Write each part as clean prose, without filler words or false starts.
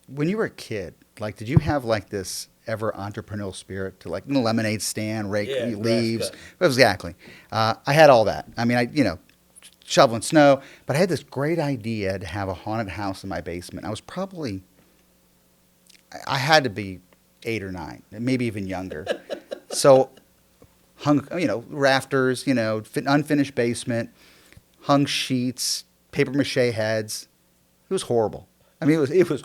when you were a kid, like, did you have like this ever entrepreneurial spirit to like lemonade stand, rake Yeah, grass leaves? cutting. Exactly. I had all that. I mean, shoveling snow, but I had this great idea to have a haunted house in my basement. I was probably, I had to be 8 or 9, maybe even younger. So hung, rafters, unfinished basement, hung sheets, paper mache heads. It was horrible. I mean, it was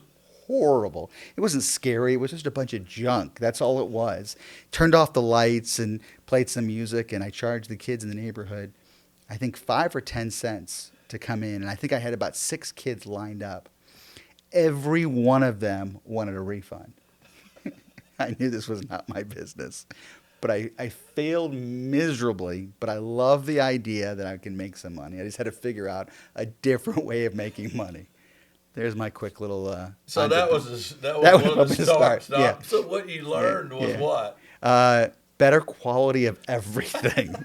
horrible. It wasn't scary. It was just a bunch of junk. That's all it was. Turned off the lights and played some music, and I charged the kids in the neighborhood, I think 5 or 10 cents to come in, and I think I had about 6 kids lined up. Every one of them wanted a refund. I knew this was not my business. But I failed miserably, but I love the idea that I can make some money. I just had to figure out a different way of making money. There's my quick little. So that That was was one my of the best start. starts. Yeah, So what you yeah, learned was yeah. what? Better quality of everything.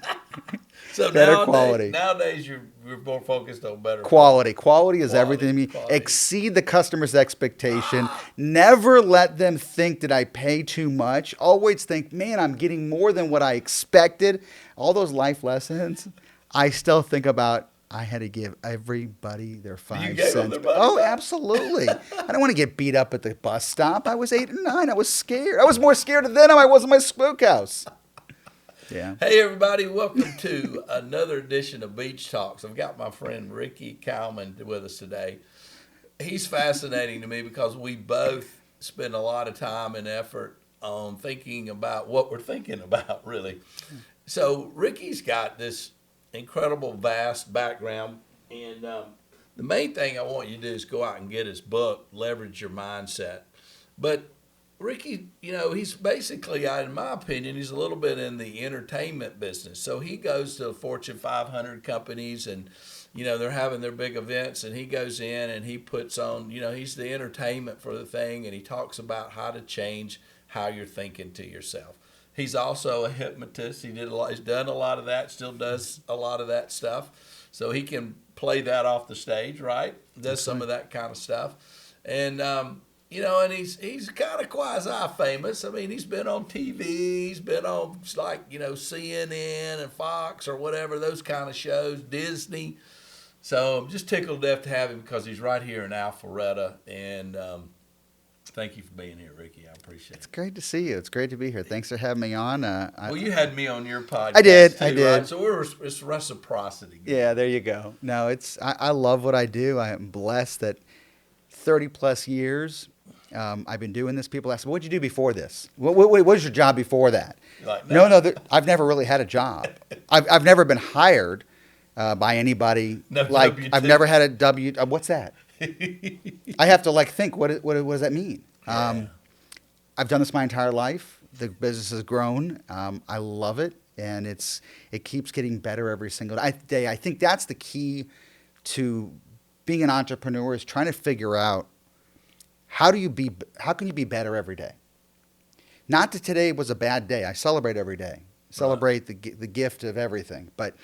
So Better quality. nowadays you're more focused on better Quality. Quality is quality, everything to me. quality. Exceed the customer's expectation. Never let them think that I pay too much. Always think, man, I'm getting more than what I expected. All those life lessons, I still think about. I had to give everybody their You 5 gave them cents. their money Oh, back? absolutely. I don't want to get beat up at the bus stop. I was 8 or 9. I was scared. I was more scared of them than I was in my smokehouse. Yeah. Hey everybody, welcome to another edition of Beach Talks. I've got my friend Ricky Kalmon with us today. He's fascinating to me because we both spend a lot of time and effort on thinking about what we're thinking about, really. So Ricky's got this incredible, vast background, and the main thing I want you to do is go out and get his book, Leverage Your Mindset. But Ricky, he's basically, in my opinion, he's a little bit in the entertainment business. So he goes to Fortune 500 companies and, they're having their big events and he goes in and he puts on, he's the entertainment for the thing and he talks about how to change how you're thinking to yourself. He's also a hypnotist. He's done a lot of that, still does a lot of that stuff. So he can play that off the stage, right? Does some of that kind of stuff. And, and he's kind of quasi famous. I mean, he's been on TV. He's been on CNN and Fox or whatever, those kind of shows, Disney. So I'm just tickled to death to have him because he's right here in Alpharetta. And thank you for being here, Ricky. I appreciate it. It's great to see you. It's great to be here. Thanks for having me on. Well, you had me on your podcast. I did. Too, I did. Right? So it's reciprocity. Yeah, there you go. No, I love what I do. I am blessed that 30 plus years I've been doing this. People ask, "What'd you do before this? What was your job before that?" Like, no, I've never really had a job. I've never been hired by anybody. No like W-2. I've never had a W. What's that? I have to think. What does that mean? Yeah. I've done this my entire life. The business has grown. I love it, and it keeps getting better every single day. I think that's the key to being an entrepreneur is trying to figure out how can you be better every day. Not that today was a bad day. I celebrate every day. Celebrate the gift of everything. But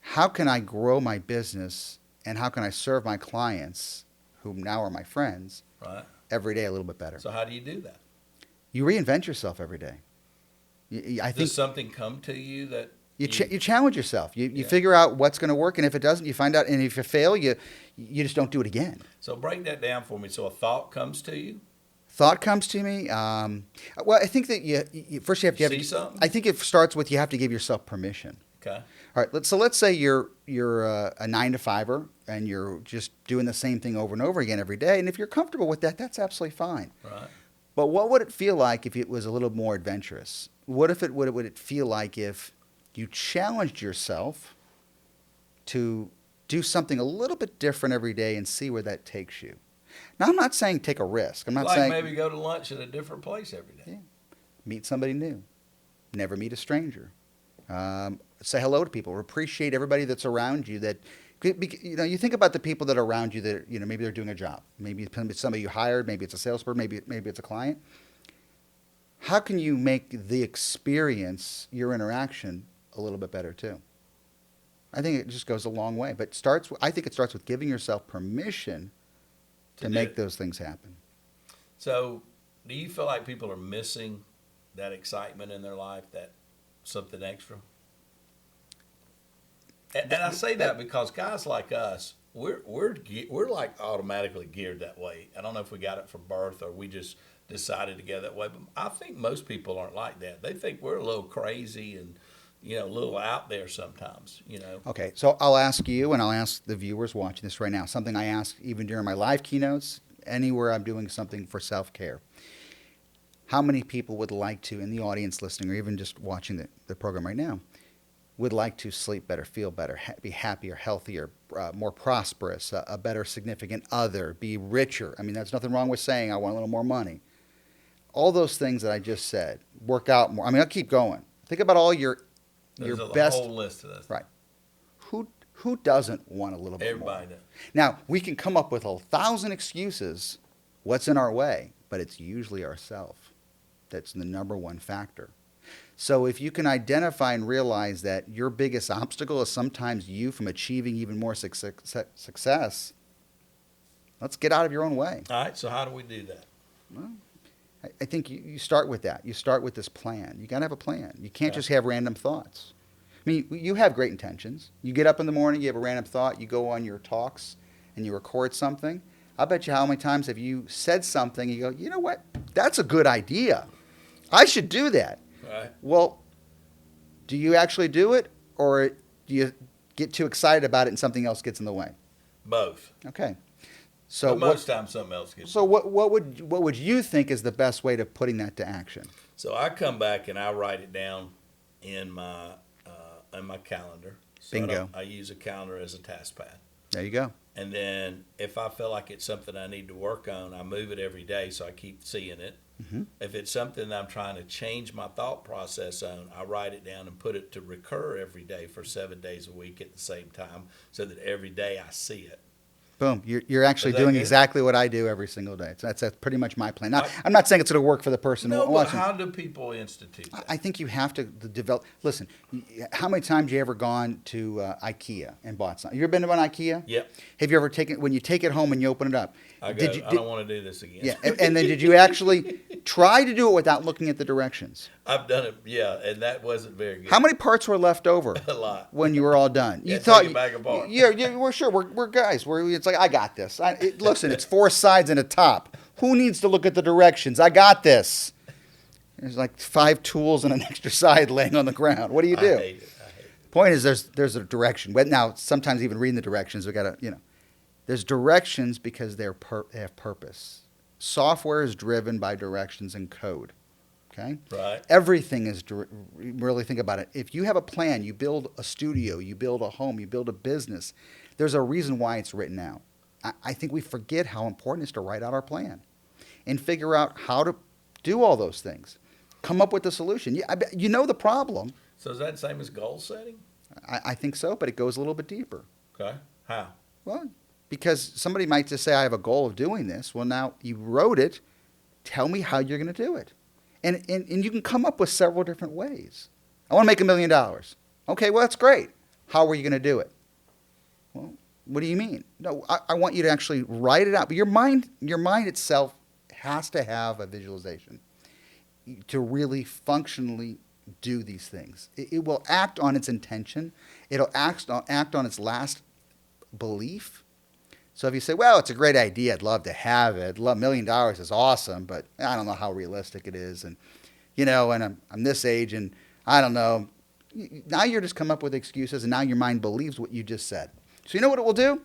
how can I grow my business and how can I serve my clients, who now are my friends, every day a little bit better? So how do you do that? You reinvent yourself every day. I think Does something come to you that you challenge yourself. You figure out what's going to work, and if it doesn't, you find out. And if you fail, you just don't do it again. So break that down for me. So a thought comes to you. Thought comes to me. Well, I think that you first you have to See something? I think it starts with you have to give yourself permission. Okay. All right. Let's say you're a 9 to 5er and you're just doing the same thing over and over again every day. And if you're comfortable with that, that's absolutely fine. Right. But what would it feel like if it was a little more adventurous? What would it feel like if you challenged yourself to do something a little bit different every day and see where that takes you? Now, I'm not saying take a risk. I'm not saying maybe go to lunch at a different place every day. Yeah. Meet somebody new. Never meet a stranger. Say hello to people. Appreciate everybody that's around you. That you think about the people that are around you that maybe they're doing a job. Maybe it's somebody you hired. Maybe it's a salesperson. Maybe it's a client. How can you make the experience, your interaction, a little bit better too? I think it just goes a long way. But I think it starts with giving yourself permission to make those things happen. So, do you feel like people are missing that excitement in their life, that something extra? And I say that because guys like us, we're like automatically geared that way. I don't know if we got it from birth or we just decided to go that way, but I think most people aren't like that. They think we're a little crazy and a little out there sometimes. Okay, so I'll ask you, and I'll ask the viewers watching this right now, something I ask even during my live keynotes, anywhere I'm doing something for self-care. How many people would like to, in the audience listening or even just watching the program right now, would like to sleep better, feel better, be happier, healthier, more prosperous, a better significant other, be richer? I mean, there's nothing wrong with saying I want a little more money. All those things that I just said, work out more. I mean, I'll keep going. Think about all your There's best. a whole list of those. Right. Who doesn't want a little bit Everybody more? does. Now, we can come up with 1,000 excuses what's in our way, but it's usually ourselves that's the number one factor. So if you can identify and realize that your biggest obstacle is sometimes you from achieving even more success, let's get out of your own way. All right, so how do we do that? Well, I think you start with that. You start with this plan. You got to have a plan. You can't just have random thoughts. I mean, you have great intentions. You get up in the morning, you have a random thought, you go on your talks, and you record something. I bet you how many times have you said something, and you go, you know what? That's a good idea. I should do that. Right. Well, do you actually do it, or do you get too excited about it and something else gets in the way? Both. Okay. So but most times something else gets. So what would you think is the best way to putting that to action? So I come back and I write it down in my calendar. So Bingo. I use a calendar as a task pad. There you go. And then if I feel like it's something I need to work on, I move it every day so I keep seeing it. Mm-hmm. If it's something that I'm trying to change my thought process on, I write it down and put it to recur every day for 7 days a week at the same time so that every day I see it. Boom. You're actually doing good? Exactly what I do every single day. So that's pretty much my plan. Now, I'm not saying it's going to work for the person No, but watching. how do people institute that? I think you have to develop. Listen, how many times you ever gone to IKEA and bought something? You ever been to an IKEA? Yep. Have you ever taken when you take it home and you open it up? I don't want to do this again. Yeah, and then did you actually try to do it without looking at the directions? I've done it, yeah, and that wasn't very good. How many parts were left over? A lot. When you were all done. Yeah, You thought take it back apart. Yeah, we're sure. We're guys. It's like I got this. Listen, it's 4 sides and a top. Who needs to look at the directions? I got this. There's like 5 tools and an extra side laying on the ground. What do you do? I hate it. Point is, there's a direction. But now, sometimes even reading the directions, we gotta, there's directions because they have purpose. Software is driven by directions and code. Okay. Right. Everything is. Really think about it. If you have a plan, you build a studio, you build a home, you build a business. There's a reason why it's written out. I think we forget how important it is to write out our plan and figure out how to do all those things. Come up with the solution. You know the problem. So is that the same as goal setting? I think so, but it goes a little bit deeper. Okay. How? Well, because somebody might just say, I have a goal of doing this. Well, now you wrote it. Tell me how you're going to do it. And you can come up with several different ways. I want to make $1 million. Okay, well, that's great. How are you going to do it? Well, what do you mean? No, I want you to actually write it out. But your mind itself has to have a visualization to really functionally do these things. It will act on its intention. It'll act on its last belief. So if you say, well, it's a great idea, I'd love to have it. $1 million is awesome, but I don't know how realistic it is. And, and I'm this age, and I don't know. Now you're just come up with excuses, and now your mind believes what you just said. So you know what it will do?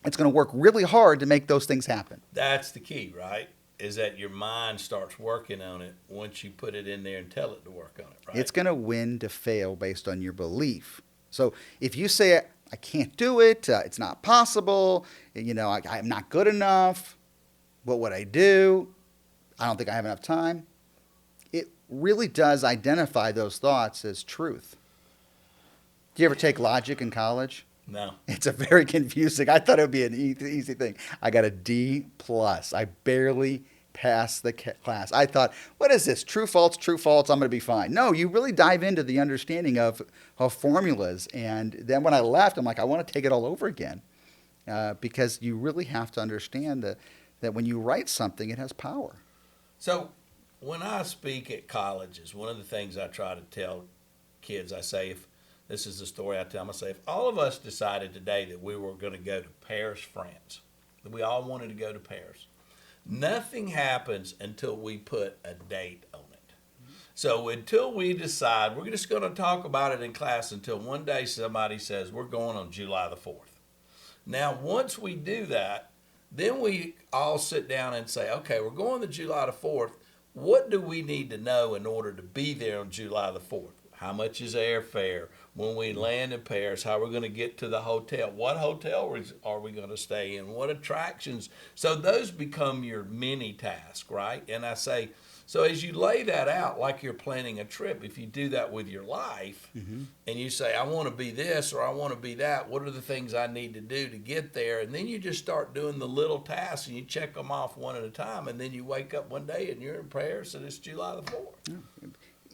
It's going to work really hard to make those things happen. That's the key, right? Is that your mind starts working on it once you put it in there and tell it to work on it, right? It's going to win to fail based on your belief. So if you say, I can't do it, it's not possible, I'm not good enough, what would I do? I don't think I have enough time. It really does identify those thoughts as truth. Do you ever take logic in college? No. It's a very confusing. I thought it would be an easy thing. I got a D+. I barely passed the class. I thought, what is this? True, false, I'm going to be fine. No, you really dive into the understanding of formulas. And then when I left, I'm like, I want to take it all over again because you really have to understand that when you write something, it has power. So when I speak at colleges, one of the things I try to tell kids, I say, if this is the story I tell them, I say, if all of us decided today that we were going to go to Paris, France, that we all wanted to go to Paris, nothing happens until we put a date on it. So until we decide, we're just going to talk about it in class until one day somebody says, we're going on July the 4th. Now, once we do that, then we all sit down and say, okay, we're going to July the 4th. What do we need to know in order to be there on July the 4th? How much is airfare? When we land in Paris, how we're going to get to the hotel? What hotel are we going to stay in? What attractions? So those become your mini task, right? And I say, so as you lay that out like you're planning a trip, if you do that with your life and you say, I want to be this or I want to be that, what are the things I need to do to get there? And then you just start doing the little tasks and you check them off one at a time. And then you wake up one day and you're in Paris and it's July the 4th.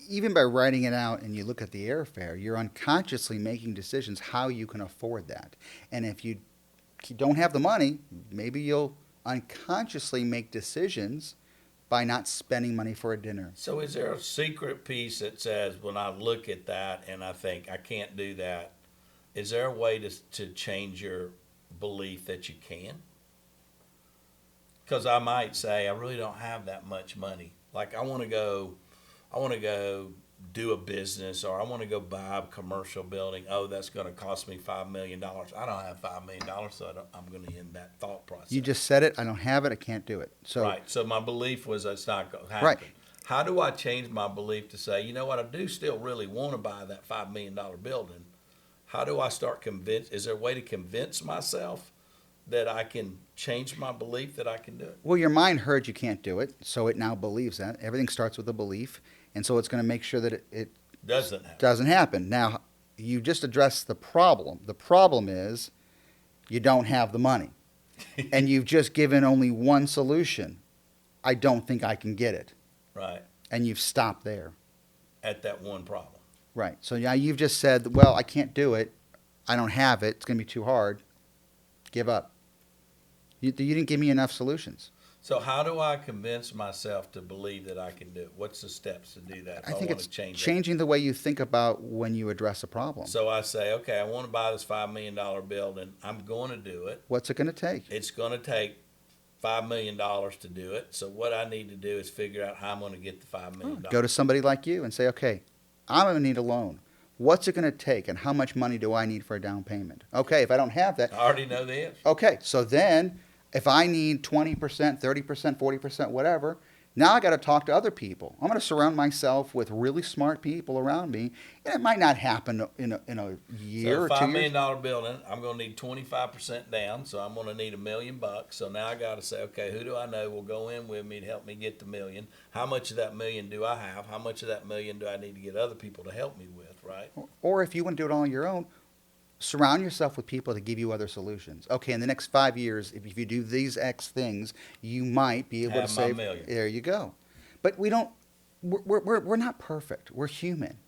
Even by writing it out and you look at the airfare, you're unconsciously making decisions how you can afford that. And if you don't have the money, maybe you'll unconsciously make decisions by not spending money for a dinner. So is there a secret piece that says when I look at that and I think I can't do that, is there a way to change your belief that you can? Because I might say I really don't have that much money. Like I want to go do a business or I want to go buy a commercial building. Oh, that's going to cost me $5 million. I don't have $5 million, so I'm going to end that thought process. You just said it. I don't have it. I can't do it. So right. So my belief was it's not going to happen. Right. How do I change my belief to say, you know what, I do still really want to buy that $5 million building? How do I start is there a way to convince myself that I can change my belief that I can do it? Well, your mind heard you can't do it, so it now believes that. Everything starts with a belief, and so it's going to make sure that it doesn't happen. Now, you just addressed the problem. The problem is you don't have the money, and you've just given only one solution. I don't think I can get it. Right. And you've stopped there. At that one problem. Right. So now you've just said, well, I can't do it. I don't have it. It's going to be too hard. Give up. You didn't give me enough solutions. So how do I convince myself to believe that I can do it? What's the steps to do that? I think it's changing the way you think about when you address a problem. So I say, okay, I want to buy this $5 million building. I'm going to do it. What's it going to take? It's going to take $5 million to do it. So what I need to do is figure out how I'm going to get the $5 million. Go to somebody like you and say, okay, I'm going to need a loan. What's it going to take and how much money do I need for a down payment? Okay, if I don't have that. I already know the answer. Okay, so then if I need 20%, 30%, 40%, whatever, now I got to talk to other people. I'm going to surround myself with really smart people around me. And it might not happen in a year or 2 years. $5 million building, I'm going to need 25% down, so I'm going to need $1 million. So now I got to say, okay, who do I know will go in with me to help me get the $1 million? How much of that $1 million do I have? How much of that $1 million do I need to get other people to help me with, right? Or if you want to do it all on your own, surround yourself with people to give you other solutions. Okay, in the next 5 years, if you do these X things, you might be able to save. There you go. But we don't. We're not perfect. We're human,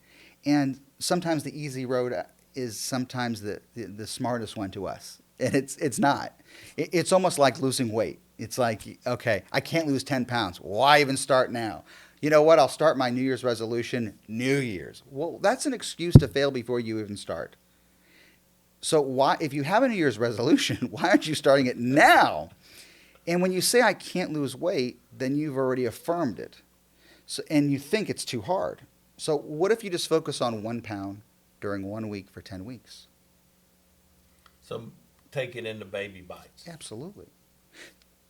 and sometimes the easy road is sometimes the smartest one to us, and it's not. It's almost like losing weight. It's like, okay, I can't lose 10 pounds. Why even start now? You know what? I'll start my New Year's resolution New Year's. Well, that's an excuse to fail before you even start. So why, if you have a New Year's resolution, why aren't you starting it now? And when you say I can't lose weight, then you've already affirmed it. So, and you think it's too hard. So what if you just focus on 1 pound during 1 week for 10 weeks? So take it into baby bites. Absolutely.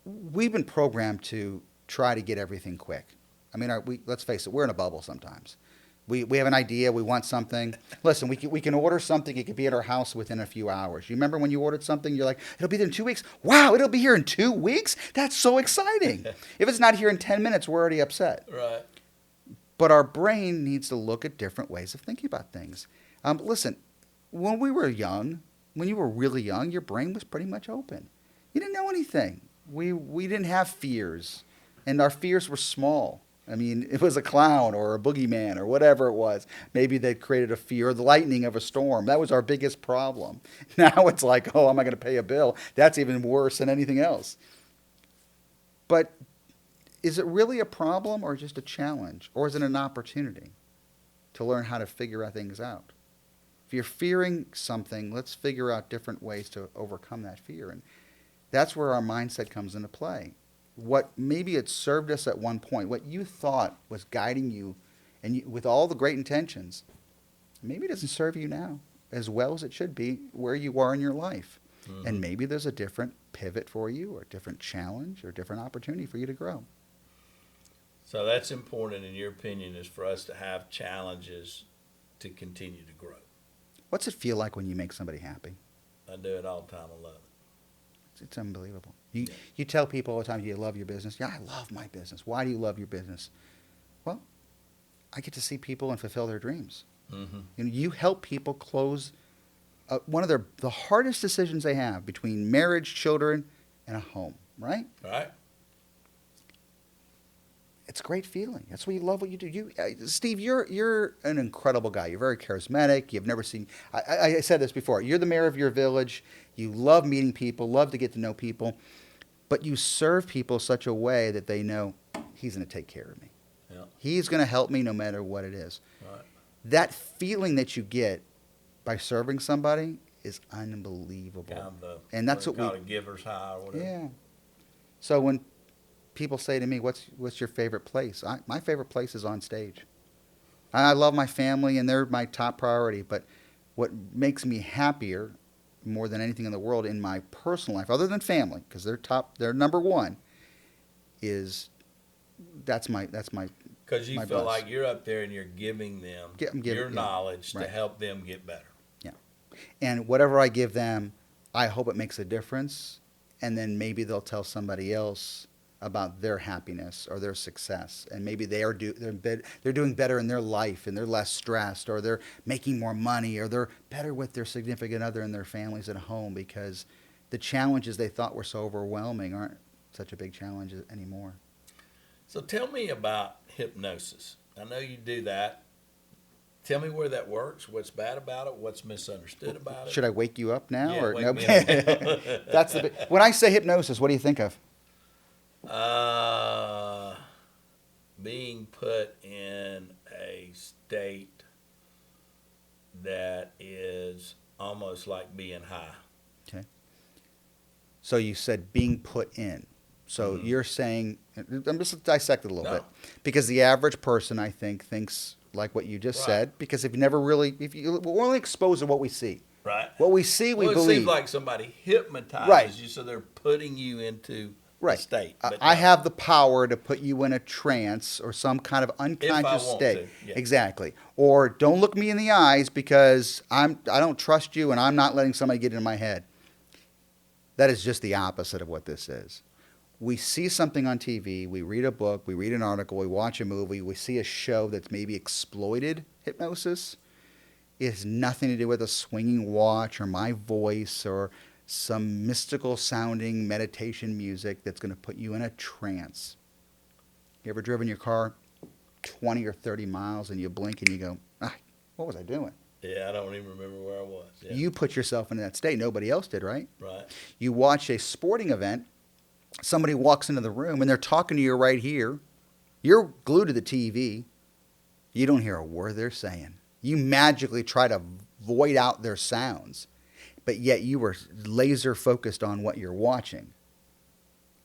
We've been programmed to try to get everything quick. I mean, let's face it, we're in a bubble sometimes. We have an idea, we want something. Listen, we can order something, it could be at our house within a few hours. You remember when you ordered something, you're like, it'll be there in 2 weeks? Wow, it'll be here in 2 weeks? That's so exciting. If it's not here in 10 minutes, we're already upset. Right. But our brain needs to look at different ways of thinking about things. Listen, when we were young, when you were really young, your brain was pretty much open. You didn't know anything. We didn't have fears, and our fears were small. I mean, it was a clown or a boogeyman or whatever it was. Maybe they created a fear, the lightning of a storm. That was our biggest problem. Now it's like, oh, am I going to pay a bill? That's even worse than anything else. But is it really a problem or just a challenge? Or is it an opportunity to learn how to figure things out? If you're fearing something, let's figure out different ways to overcome that fear. And that's where our mindset comes into play. What maybe it served us at one point, what you thought was guiding you, and with all the great intentions, maybe it doesn't serve you now as well as it should be where you are in your life. Mm-hmm. And maybe there's a different pivot for you, or a different challenge, or a different opportunity for you to grow. So that's important, in your opinion, is for us to have challenges to continue to grow. What's it feel like when you make somebody happy? I do it all the time. I love it. It's unbelievable. You tell people all the time, you love your business. Yeah, I love my business. Why do you love your business? Well, I get to see people and fulfill their dreams. Mm-hmm. You help people close one of the hardest decisions they have between marriage, children, and a home, right? Right. It's a great feeling. That's why you love what you do. Steve, you're an incredible guy. You're very charismatic. You've never seen. I said this before. You're the mayor of your village. You love meeting people. Love to get to know people, but you serve people such a way that they know he's going to take care of me. Yeah. He's going to help me no matter what it is. Right. That feeling that you get by serving somebody is unbelievable. And that's what we call a giver's high or whatever. Yeah. So when people say to me, what's your favorite place? My favorite place is on stage. I love my family, and they're my top priority. But what makes me happier more than anything in the world in my personal life, other than family, because they're number one, is that's my because you feel like you're up there and you're giving them your knowledge to help them get better. Yeah. And whatever I give them, I hope it makes a difference, and then maybe they'll tell somebody else about their happiness or their success, and maybe they're doing better in their life, and they're less stressed, or they're making more money, or they're better with their significant other and their families at home, because the challenges they thought were so overwhelming aren't such a big challenge anymore. So tell me about hypnosis. I know you do that. Tell me where that works, what's bad about it, what's misunderstood about it. Should I wake you up now? Yeah, or wake me up. That's when I say hypnosis, what do you think of? Being put in a state that is almost like being high. Okay. So you said being put in. So you're saying, I'm just dissect it a little bit, because the average person, I think, thinks like what you just said, because we're only exposed to what we see. Right. What we see, we believe. It seems like somebody hypnotizes you, so they're putting you into a state. I have the power to put you in a trance or some kind of unconscious state. Yeah. Exactly. Or don't look me in the eyes because I don't trust you, and I'm not letting somebody get in my head. That is just the opposite of what this is. We see something on TV, we read a book, we read an article, we watch a movie, we see a show that's maybe exploited hypnosis. It has nothing to do with a swinging watch or my voice or some mystical sounding meditation music that's going to put you in a trance. You ever driven your car 20 or 30 miles and you blink and you go, what was I doing? Yeah, I don't even remember where I was. Yeah. You put yourself into that state. Nobody else did, right? Right. You watch a sporting event. Somebody walks into the room and they're talking to you right here. You're glued to the TV. You don't hear a word they're saying. You magically try to void out their sounds, but yet you were laser focused on what you're watching.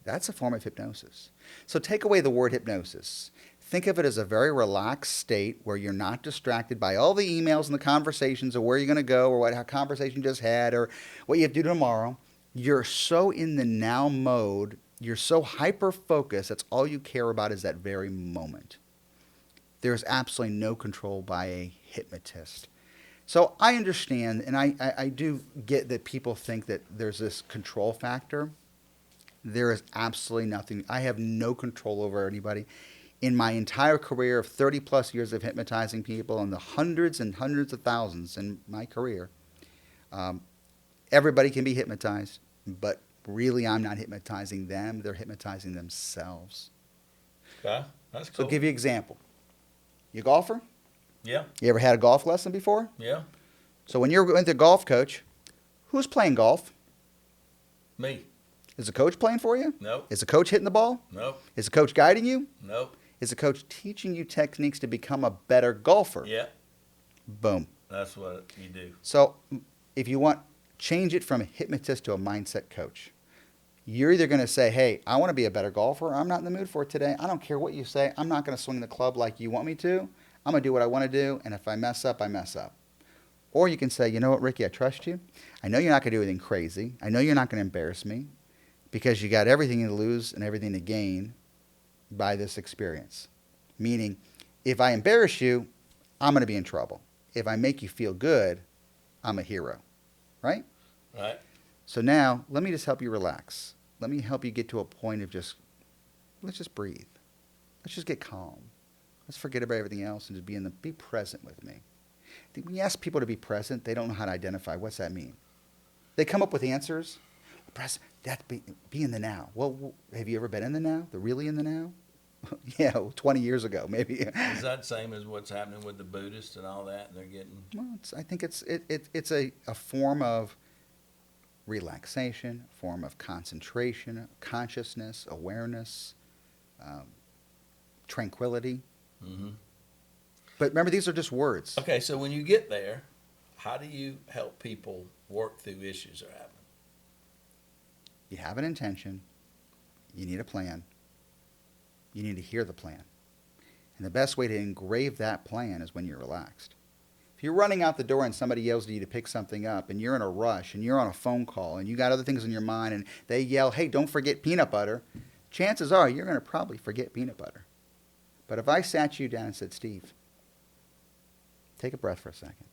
That's a form of hypnosis. So take away the word hypnosis. Think of it as a very relaxed state where you're not distracted by all the emails and the conversations of where you're going to go or what conversation you just had or what you have to do tomorrow. You're so in the now mode, you're so hyper-focused, that's all you care about is that very moment. There's absolutely no control by a hypnotist. So I understand, and I do get that people think that there's this control factor. There is absolutely nothing. I have no control over anybody. In my entire career of 30-plus years of hypnotizing people and the hundreds and hundreds of thousands in my career, everybody can be hypnotized, but really I'm not hypnotizing them. They're hypnotizing themselves. Okay, that's cool. So I'll give you an example. You a golfer? Yeah. You ever had a golf lesson before? Yeah. So when you're with a golf coach, who's playing golf? Me. Is the coach playing for you? Nope. Is the coach hitting the ball? Nope. Is the coach guiding you? Nope. Is the coach teaching you techniques to become a better golfer? Yeah. Boom. That's what you do. So if you want, change it from a hypnotist to a mindset coach. You're either going to say, hey, I want to be a better golfer. I'm not in the mood for it today. I don't care what you say. I'm not going to swing the club like you want me to. I'm going to do what I want to do. And if I mess up, I mess up. Or you can say, you know what, Ricky, I trust you. I know you're not going to do anything crazy. I know you're not going to embarrass me because you got everything to lose and everything to gain by this experience. Meaning, if I embarrass you, I'm going to be in trouble. If I make you feel good, I'm a hero. Right? Right. So now, let me just help you relax. Let me help you get to a point of let's just breathe. Let's just get calm. Let's forget about everything else and just be present with me. When you ask people to be present, they don't know how to identify. What's that mean? They come up with answers. Be in the now. Well, have you ever been in the now? The really in the now? Yeah, 20 years ago, maybe. Is that same as what's happening with the Buddhists and all that? And they're getting. Well, I think it's a form of relaxation, a form of concentration, consciousness, awareness, tranquility. Mm-hmm. But remember, these are just words. Okay, so when you get there, how do you help people work through issues that are happening? You have an intention. You need a plan. You need to hear the plan. And the best way to engrave that plan is when you're relaxed. If you're running out the door and somebody yells at you to pick something up and you're in a rush and you're on a phone call and you got other things in your mind and they yell, hey, don't forget peanut butter, chances are you're going to probably forget peanut butter. But if I sat you down and said, Steve, take a breath for a second.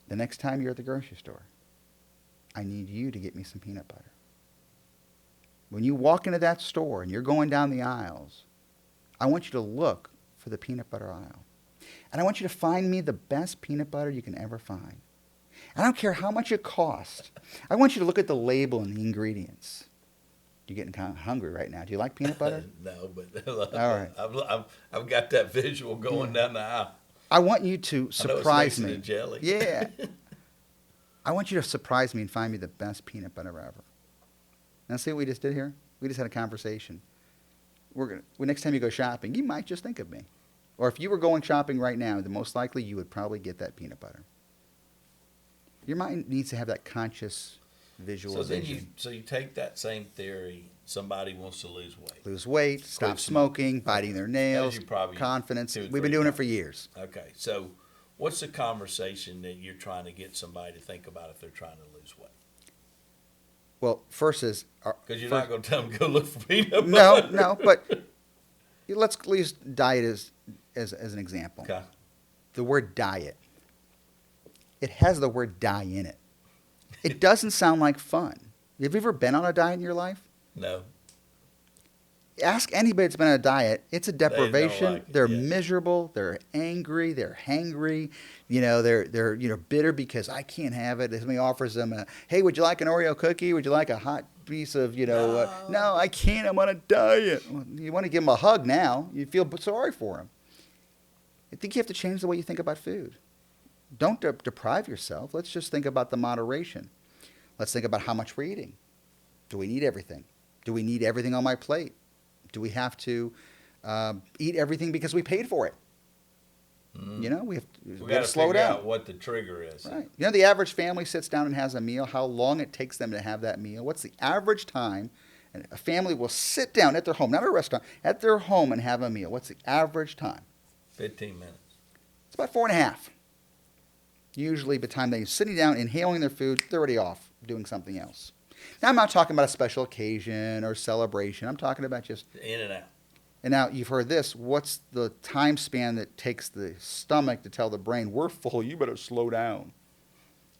The next time you're at the grocery store, I need you to get me some peanut butter. When you walk into that store and you're going down the aisles, I want you to look for the peanut butter aisle. And I want you to find me the best peanut butter you can ever find. I don't care how much it costs. I want you to look at the label and the ingredients. You're getting kind of hungry right now. Do you like peanut butter? No, but all right. I've got that visual going down the aisle. I want you to surprise me. Jelly. Yeah. I want you to surprise me and find me the best peanut butter ever. Now, see what we just did here? We just had a conversation. Next time you go shopping, you might just think of me. Or if you were going shopping right now, the most likely you would probably get that peanut butter. Your mind needs to have that conscious visualization. So you take that same theory, somebody wants to lose weight. Lose weight, stop smoking, biting their nails, confidence. We've been doing it for years. Okay, so what's the conversation that you're trying to get somebody to think about if they're trying to lose weight? Well, first is... Because you're not going to tell them to go look for peanut butter. No, but let's use diet as an example. Okay. The word diet. It has the word die in it. It doesn't sound like fun. Have you ever been on a diet in your life? No. Ask anybody that's been on a diet. It's a deprivation. They're yeah. miserable. They're angry. They're hangry. They're bitter because I can't have it. If somebody offers them hey, would you like an Oreo cookie? Would you like a hot piece of, no, I can't. I'm on a diet. Well, you want to give them a hug now. You feel sorry for them. I think you have to change the way you think about food. Don't deprive yourself. Let's just think about the moderation. Let's think about how much we're eating. Do we need everything? Do we need everything on my plate? Do we have to eat everything because we paid for it? Mm. We have to slow figure down. out what the trigger is. Right. The average family sits down and has a meal, how long it takes them to have that meal. What's the average time a family will sit down at their home, not a restaurant, at their home and have a meal? What's the average time? 15 minutes. It's about 4.5. Usually by the time they're sitting down, inhaling their food, they're already off doing something else. Now, I'm not talking about a special occasion or celebration. I'm talking about just... In and out. And now, you've heard this. What's the time span that takes the stomach to tell the brain, we're full, you better slow down?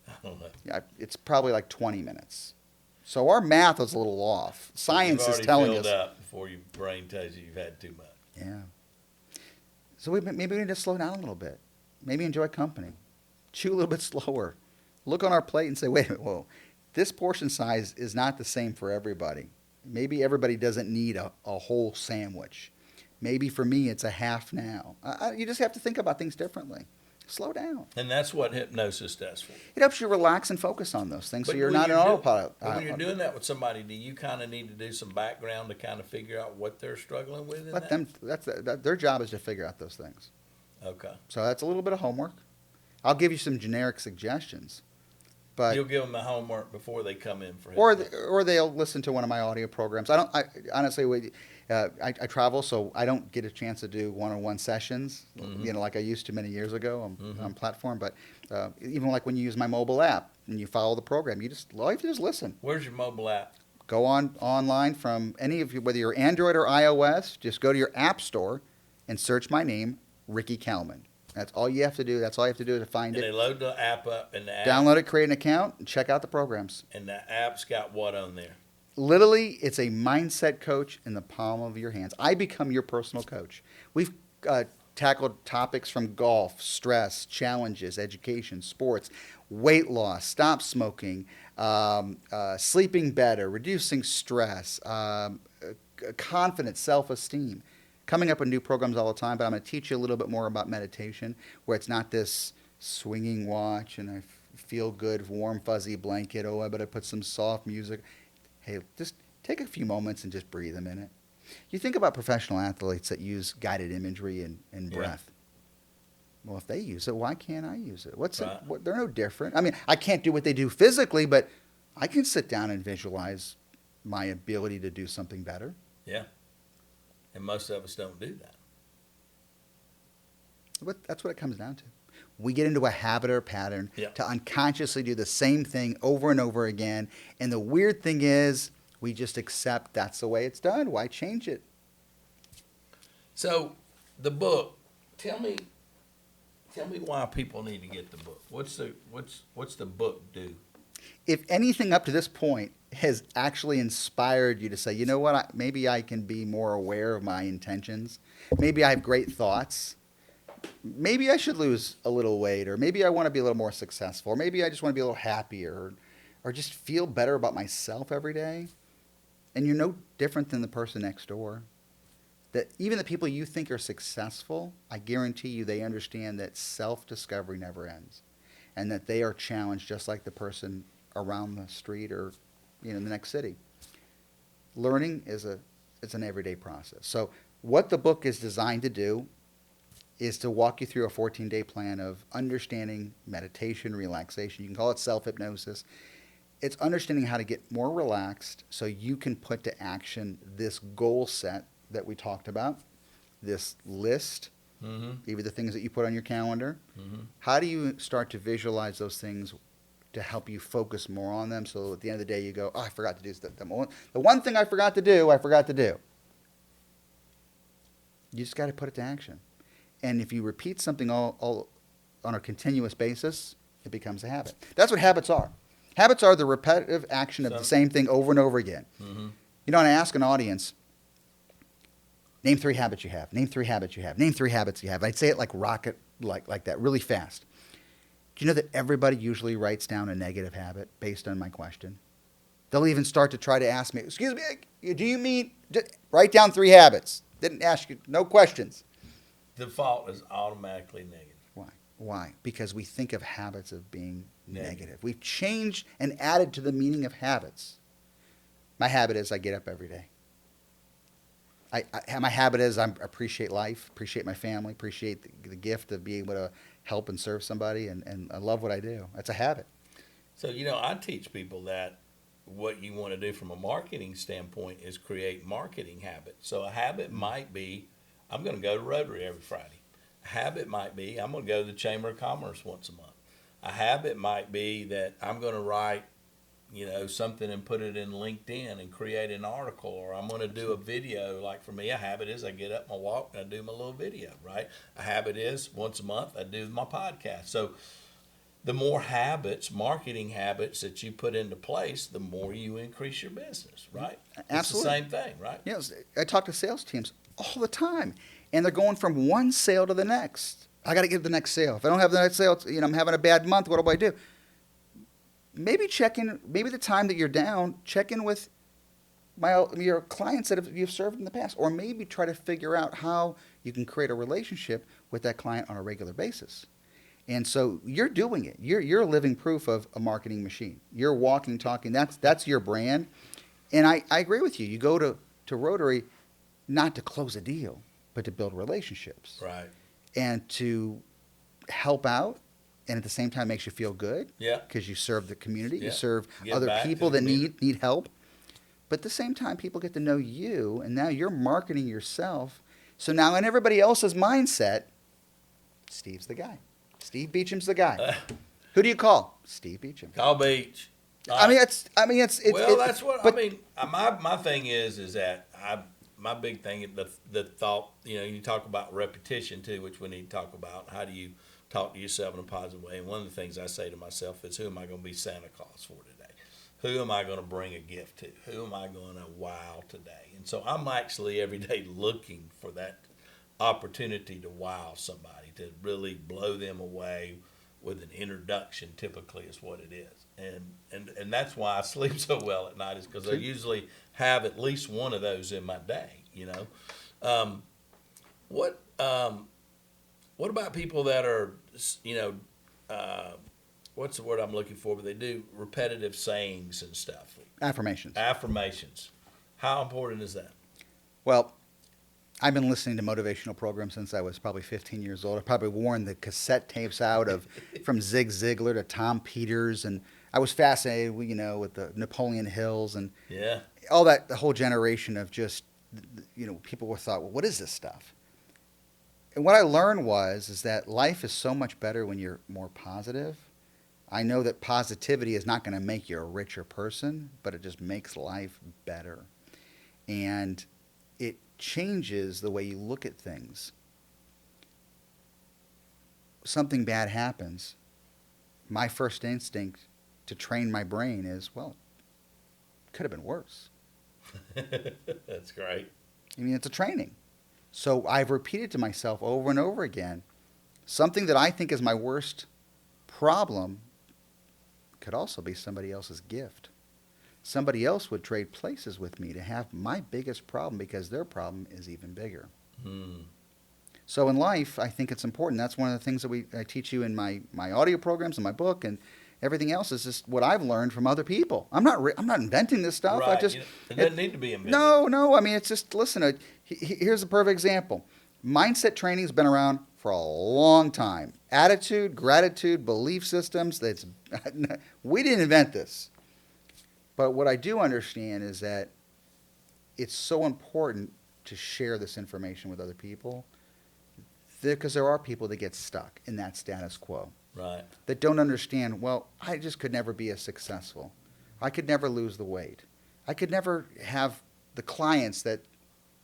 I don't know. Yeah, it's probably like 20 minutes. So our math is a little off. Science is telling us... You've already filled up before your brain tells you you've had too much. Yeah. So maybe we need to slow down a little bit. Maybe enjoy company. Chew a little bit slower. Look on our plate and say, wait a minute, whoa, this portion size is not the same for everybody. Maybe everybody doesn't need a whole sandwich. Maybe for me it's a half now. You just have to think about things differently. Slow down. And that's what hypnosis does for you. It helps you relax and focus on those things, so you're when not an autopilot. But when you're doing that with somebody, do you kind of need to do some background to kind of figure out what they're struggling with? Let them. Their job is to figure out those things. Okay. So that's a little bit of homework. I'll give you some generic suggestions, but You'll give them the homework before they come in for hypnosis. Or they'll listen to one of my audio programs. I honestly, I travel, so I don't get a chance to do one-on-one sessions, like I used to many years ago on platform. But even like when you use my mobile app and you follow the program, all you have to do is listen. Where's your mobile app? Go online from any of you, whether you're Android or iOS, just go to your app store and search my name, Ricky Kalmon. That's all you have to do. That's all you have to do to find it. And they load the app up and the app. Download it, create an account, and check out the programs. And the app's got what on there? Literally, it's a mindset coach in the palm of your hands. I become your personal coach. We've tackled topics from golf, stress, challenges, education, sports, weight loss, stop smoking, sleeping better, reducing stress, confidence, self-esteem. Coming up with new programs all the time, but I'm going to teach you a little bit more about meditation, where it's not this swinging watch and I feel good, warm, fuzzy blanket. Oh, I better put some soft music. Hey, just take a few moments and just breathe a minute. You think about professional athletes that use guided imagery and breath. Well, if they use it, why can't I use it? They're no different. I mean, I can't do what they do physically, but I can sit down and visualize my ability to do something better. Yeah. And most of us don't do that. But that's what it comes down to. We get into a habit or pattern to unconsciously do the same thing over and over again. And the weird thing is, we just accept that's the way it's done. Why change it? So, the book. Tell me why people need to get the book. What's the book do? If anything up to this point has actually inspired you to say, you know what, maybe I can be more aware of my intentions. Maybe I have great thoughts. Maybe I should lose a little weight, or maybe I want to be a little more successful, or maybe I just want to be a little happier, or just feel better about myself every day. And you're no different than the person next door. That even the people you think are successful, I guarantee you they understand that self-discovery never ends, and that they are challenged just like the person around the street or in the next city. Learning it's an everyday process. So what the book is designed to do is to walk you through a 14-day plan of understanding meditation, relaxation. You can call it self-hypnosis. It's understanding how to get more relaxed so you can put to action this goal set that we talked about, this list, even the things that you put on your calendar. How do you start to visualize those things to help you focus more on them, so at the end of the day you go, oh, I forgot to do the one thing I forgot to do. You just got to put it to action. And if you repeat something all on a continuous basis, it becomes a habit. That's what habits are. Habits are the repetitive action of the same thing over and over again. When I ask an audience, name 3 habits you have, name 3 habits you have, name 3 habits you have. I'd say it like rocket, like that, really fast. Do you know that everybody usually writes down a negative habit based on my question? They'll even start to try to ask me, excuse me, do you mean, write down 3 habits. Didn't ask you, no questions. Default is automatically negative. Why? Because we think of habits of being negative. We've changed and added to the meaning of habits. My habit is I get up every day. My habit is I appreciate life, appreciate my family, appreciate the gift of being able to help and serve somebody, and I love what I do. That's a habit. So, I teach people that what you want to do from a marketing standpoint is create marketing habits. So a habit might be, I'm going to go to Rotary every Friday. A habit might be, I'm going to go to the Chamber of Commerce once a month. A habit might be that I'm going to write, something and put it in LinkedIn and create an article, or I'm going to do a video. Like for me, a habit is I get up, I walk, and I do my little video, right? A habit is once a month I do my podcast. So the more habits, marketing habits that you put into place, the more you increase your business, right? Absolutely. It's the same thing, right? Yes, I talk to sales teams all the time, and they're going from one sale to the next. I got to get the next sale. If I don't have the next sale, I'm having a bad month. What do I do? Maybe the time that you're down, check in with your clients that you've served in the past, or maybe try to figure out how you can create a relationship with that client on a regular basis. And so you're doing it. You're living proof of a marketing machine. You're walking, talking. That's your brand. And I agree with you. You go to Rotary not to close a deal, but to build relationships Right. and to help out. And at the same time, makes you feel good. Yeah. Because you serve the community. Yeah. You serve Give other back to people the that community. need help. But at the same time, people get to know you, and now you're marketing yourself. So now in everybody else's mindset, Steve's the guy. Steve Beecham's the guy. Who do you call? Steve Beecham. Call Beach. I mean, it's Well, that's what but I mean. My thing is that my big thing, the thought, you talk about repetition too, which we need to talk about. How do you talk to yourself in a positive way? And one of the things I say to myself is, who am I going to be Santa Claus for today? Who am I going to bring a gift to? Who am I going to wow today? And so I'm actually every day looking for that opportunity to wow somebody, to really blow them away with an introduction. Typically is what it is, and that's why I sleep so well at night, is because I usually have at least one of those in my day. What about people that are, what's the word I'm looking for? But they do repetitive sayings and stuff. affirmations. Affirmations. How important is that? Well, I've been listening to motivational programs since I was probably 15 years old. I probably worn the cassette tapes out of from Zig Ziglar to Tom Peters, and I was fascinated, with the Napoleon Hills and Yeah. all that. The whole generation of just, people were thought, well, what is this stuff? And what I learned is that life is so much better when you're more positive. I know that positivity is not going to make you a richer person, but it just makes life better. And it changes the way you look at things. Something bad happens. My first instinct to train my brain is, well, it could have been worse. That's great. I mean, it's a training. So I've repeated to myself over and over again, something that I think is my worst problem could also be somebody else's gift. Somebody else would trade places with me to have my biggest problem because their problem is even bigger. So in life, I think it's important. That's one of the things that I teach you in my audio programs and my book, and everything else is just what I've learned from other people. I'm not inventing this stuff. Right. It doesn't need to be invented. No. I mean, it's just, listen, here's a perfect example. Mindset training has been around for a long time. Attitude, gratitude, belief systems, we didn't invent this. But what I do understand is that it's so important to share this information with other people, because there are people that get stuck in that status quo. Right. That don't understand, well, I just could never be as successful. I could never lose the weight. I could never have the clients that,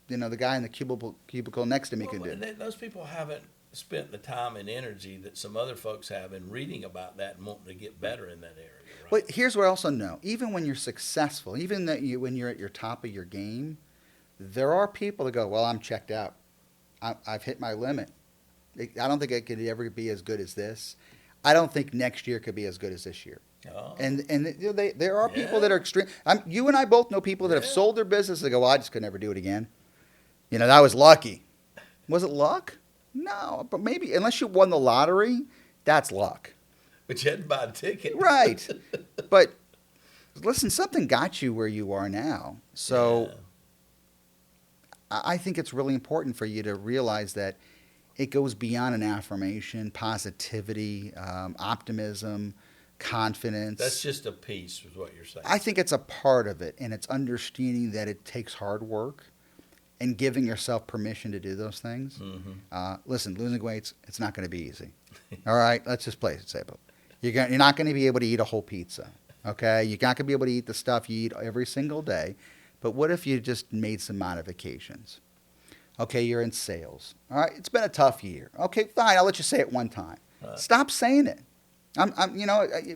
the guy in the cubicle next to me could do. Those people haven't spent the time and energy that some other folks have in reading about that and wanting to get better in that area. Right? But here's what I also know. Even when you're successful, even when you're at your top of your game, there are people that go, well, I'm checked out. I've hit my limit. I don't think it could ever be as good as this. I don't think next year could be as good as this year. Oh. And there are people that are extreme. You and I both know people that have sold their business and go, well, I just could never do it again. That was lucky. Was it luck? No, but maybe unless you won the lottery, that's luck. But you had to buy a ticket. Right. But listen, something got you where you are now. So I think it's really important for you to realize that it goes beyond an affirmation, positivity, optimism, confidence. That's just a piece, is what you're saying. I think it's a part of it, and it's understanding that it takes hard work and giving yourself permission to do those things. Mm-hmm. Listen, losing weight, it's not going to be easy. All right? Let's just play it safe. You're not going to be able to eat a whole pizza, okay? You're not going to be able to eat the stuff you eat every single day. But what if you just made some modifications? Okay, you're in sales. All right, it's been a tough year. Okay, fine, I'll let you say it one time. Stop saying it.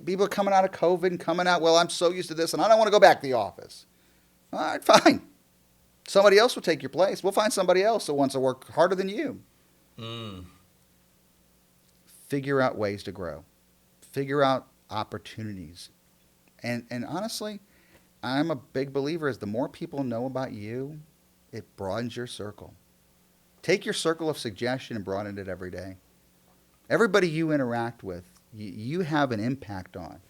People are coming out of COVID and coming out, well, I'm so used to this and I don't want to go back to the office. All right, fine. Somebody else will take your place. We'll find somebody else that wants to work harder than you. Figure out ways to grow. Figure out opportunities. And honestly, I'm a big believer is the more people know about you, it broadens your circle. Take your circle of suggestion and broaden it every day. Everybody you interact with, you have an impact on.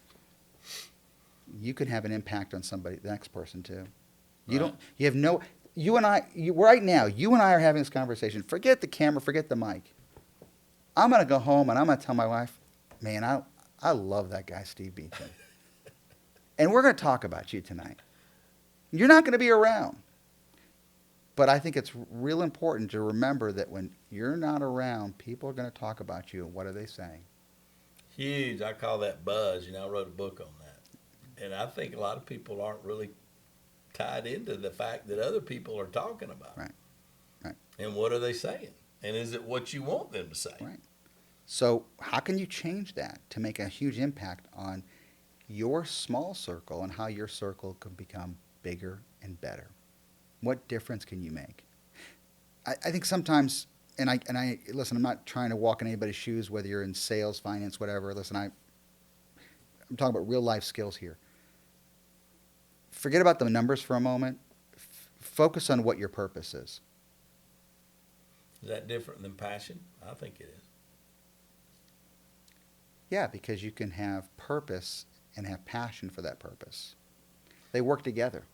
You can have an impact on somebody, the next person too. You Right. don't. You have no. You and I. Right now, you and I are having this conversation. Forget the camera. Forget the mic. I'm gonna go home and I'm gonna tell my wife, man, I love that guy, Steve Beecham, and we're gonna talk about you tonight. You're not gonna be around, but I think it's real important to remember that when you're not around, people are gonna talk about you. And what are they saying? Huge. I call that buzz. I wrote a book on that. And I think a lot of people aren't really tied into the fact that other people are talking about. Right. Right. And what are they saying? And is it what you want them to say? Right. So how can you change that to make a huge impact on your small circle and how your circle can become bigger and better? What difference can you make? I think sometimes, and I listen, I'm not trying to walk in anybody's shoes, whether you're in sales, finance, whatever. Listen, I'm talking about real life skills here. Forget about the numbers for a moment. Focus on what your purpose is. Is that different than passion? I think it is. Yeah, because you can have purpose and have passion for that purpose. They work together.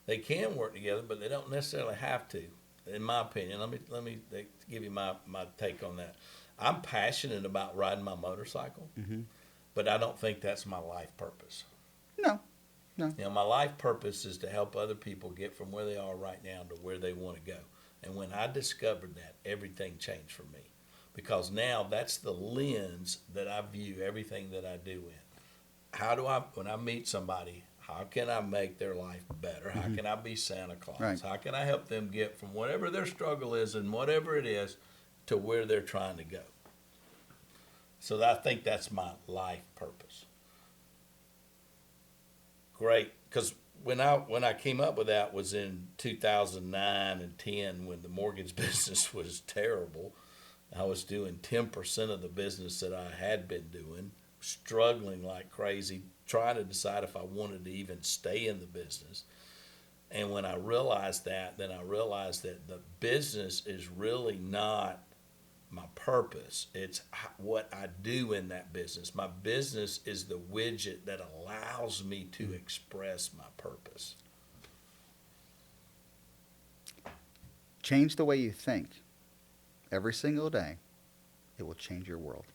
They can work together, but they don't necessarily have to, in my opinion. Let me give you my take on that. I'm passionate about riding my motorcycle, Mm-hmm. but I don't think that's my life purpose. No. My life purpose is to help other people get from where they are right now to where they want to go. And when I discovered that, everything changed for me. Because now that's the lens that I view everything that I do in. When I meet somebody, how can I make their life better? How can I be Santa Claus? Right. How can I help them get from whatever their struggle is and whatever it is to where they're trying to go? So I think that's my life purpose. Great, because when I came up with that was in 2009 and 10 when the mortgage business was terrible. I was doing 10% of the business that I had been doing, struggling like crazy, trying to decide if I wanted to even stay in the business. And when I realized that, then I realized that the business is really not my purpose. It's what I do in that business. My business is the widget that allows me to express my purpose. Change the way you think. Every single day, it will change your world.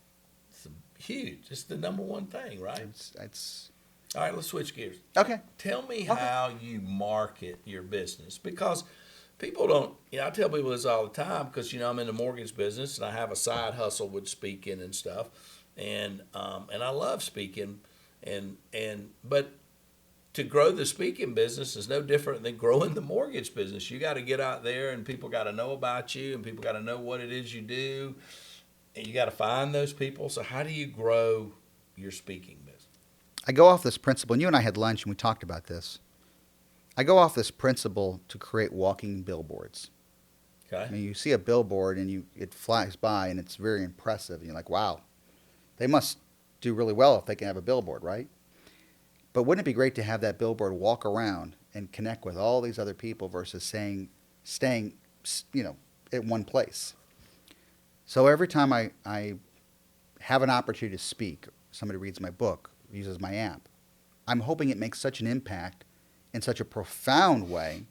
It's huge. It's the number one thing, right? It's All right, let's switch gears. okay. Tell me Okay. how you market your business, because people don't, I tell people this all the time because, I'm in the mortgage business and I have a side hustle with speaking and stuff. And I love speaking but to grow the speaking business is no different than growing the mortgage business. You got to get out there and people got to know about you and people got to know what it is you do. And you got to find those people. So how do you grow your speaking business? I go off this principle, and you and I had lunch and we talked about this. I go off this principle to create walking billboards. Okay. I mean, you see a billboard and it flies by and it's very impressive. And you're like, wow, they must do really well if they can have a billboard, right? But wouldn't it be great to have that billboard walk around and connect with all these other people versus staying, at one place? So every time I have an opportunity to speak, somebody reads my book, uses my app, I'm hoping it makes such an impact in such a profound way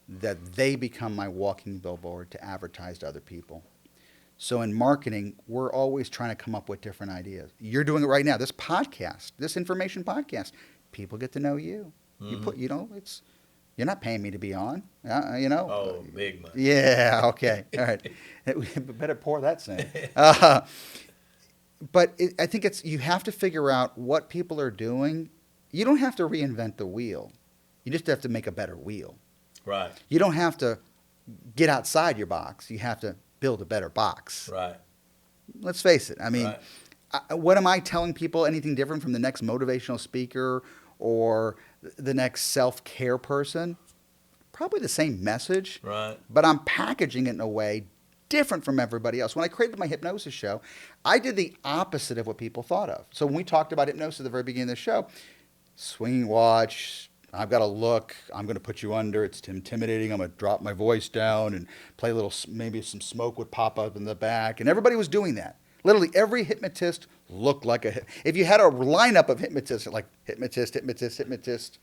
that they become my walking billboard to advertise to other people. So in marketing, we're always trying to come up with different ideas. You're doing it right now. This podcast, this information podcast, people get to know you. Mm-hmm. You're not paying me to be on, Oh, big money. Yeah, okay, all right. We better pour that saying. But I think you have to figure out what people are doing. You don't have to reinvent the wheel. You just have to make a better wheel. Right. You don't have to get outside your box. You have to build a better box. Right. Let's face it. I mean, Right. what am I telling people anything different from the next motivational speaker or the next self-care person? Probably the same message. Right. But I'm packaging it in a way different from everybody else. When I created my hypnosis show, I did the opposite of what people thought of. So when we talked about hypnosis at the very beginning of the show, swinging watch, I've got a look, I'm going to put you under, it's intimidating, I'm going to drop my voice down and play a little, maybe some smoke would pop up in the back. And everybody was doing that. Literally every hypnotist looked like if you had a lineup of hypnotists, like hypnotist,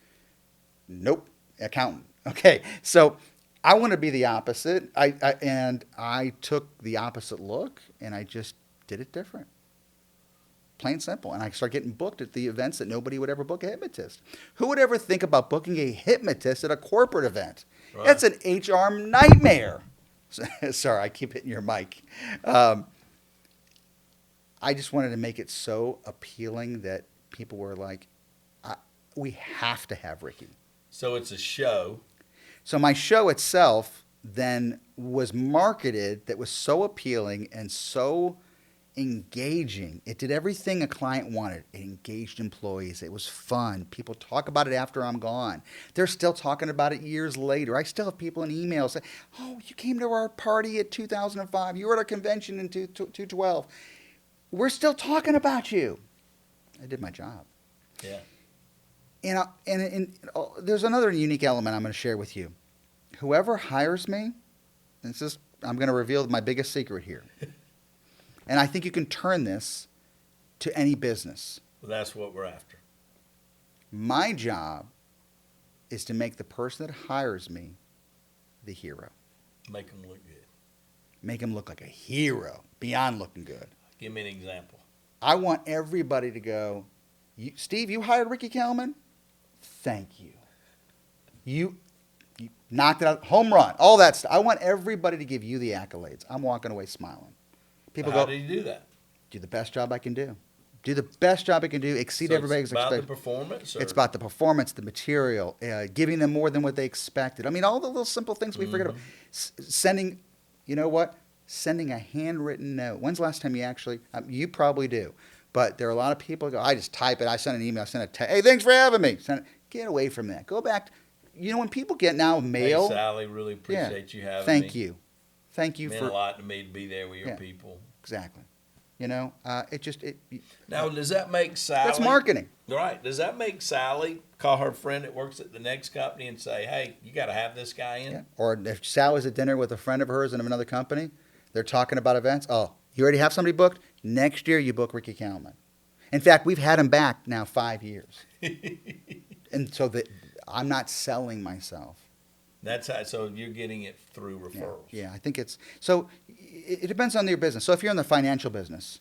nope, accountant. Okay, so I want to be the opposite. I took the opposite look and I just did it different. Plain and simple. And I started getting booked at the events that nobody would ever book a hypnotist. Who would ever think about booking a hypnotist at a corporate event? Right. That's an HR nightmare. Sorry, I keep hitting your mic. I just wanted to make it so appealing that people were like, we have to have Ricky. So it's a show. So my show itself then was marketed that was so appealing and so engaging. It did everything a client wanted. It engaged employees. It was fun. People talk about it after I'm gone. They're still talking about it years later. I still have people in emails say, oh, you came to our party at 2005. You were at our convention in 2012. We're still talking about you. I did my job. Yeah. And there's another unique element I'm going to share with you. Whoever hires me, I'm going to reveal my biggest secret here. And I think you can turn this to any business. Well, that's what we're after. My job is to make the person that hires me the hero. Make them look good. Make him look like a hero, beyond looking good. Give me an example. I want everybody to go, Steve, you hired Ricky Kalmon? Thank you. You knocked it out, home run, all that stuff. I want everybody to give you the accolades. I'm walking away smiling. People How go, do you do that? do the best job I can do. Do the best job I can do, exceed So everybody's it's about expectations. the performance? Or? It's about the performance, the material, giving them more than what they expected. I mean, all the little simple things we forget about. Sending, you know what? Sending a handwritten note. When's the last time you actually, you probably do, but there are a lot of people who go, I just type it, I send an email, I send a text, hey, thanks for having me. Get away from that. Go back. When people get now mail. Hey, Sally, really appreciate you having me. Thank you. Thank you It for. meant a lot to me to be there with your people. Exactly. Now, does that make Sally? That's marketing. Right. Does that make Sally call her friend that works at the next company and say, hey, you got to have this guy in? Yeah. Or if Sal was at dinner with a friend of hers in another company, they're talking about events. Oh, you already have somebody booked? Next year, you book Ricky Kalmon. In fact, we've had him back now 5 years. And so I'm not selling myself. That's how. So you're getting it through referrals. Yeah, I think it's so. It depends on your business. So if you're in the financial business,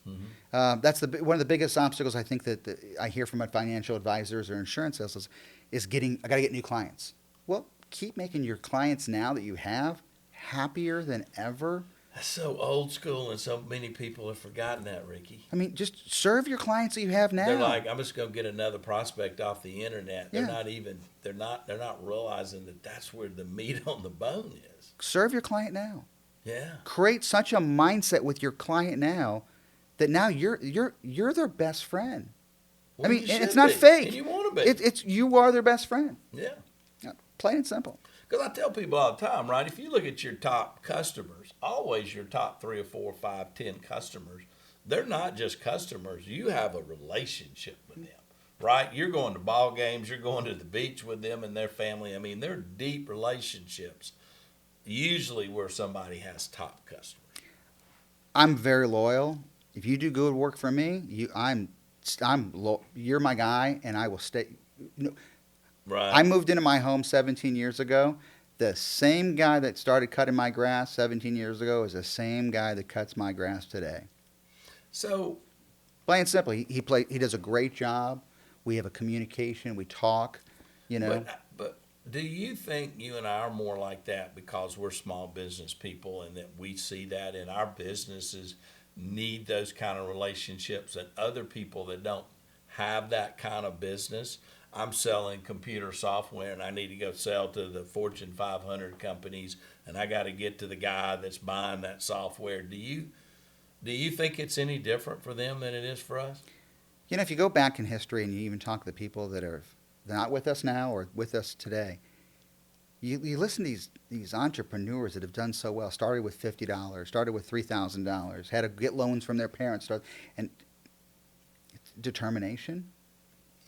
that's one of the biggest obstacles I think that I hear from my financial advisors or insurance sales is I got to get new clients. Well, keep making your clients now that you have happier than ever. That's so old school, and so many people have forgotten that, Ricky. I mean, just serve your clients that you have now. They're like, I'm just going to get another prospect off the internet. They're Yeah. they're not realizing that that's where the meat on the bone is. Serve your client now. Yeah. Create such a mindset with your client now that now you're their best friend. Well, I mean, you and it's should not be, fake. and you want to be. It's you are their best friend. Yeah. Plain and simple. Because I tell people all the time, right? If you look at your top customers, always your top 3 or 4 or 5, 10 customers, they're not just customers. You have a relationship with them, right? You're going to ball games. You're going to the beach with them and their family. I mean, they're deep relationships, usually where somebody has top customers. I'm very loyal. If you do good work for me, you're my guy, and I will stay. Right. I moved into my home 17 years ago. The same guy that started cutting my grass 17 years ago is the same guy that cuts my grass today. So, Plain and simple, he does a great job. We have a communication. We talk. But do you think you and I are more like that because we're small business people and that we see that in our businesses need those kind of relationships, and other people that don't have that kind of business? I'm selling computer software and I need to go sell to the Fortune 500 companies, and I got to get to the guy that's buying that software. Do you think it's any different for them than it is for us? If you go back in history and you even talk to the people that are not with us now or with us today, you listen to these entrepreneurs that have done so well, started with $50, started with $3,000, had to get loans from their parents, and determination.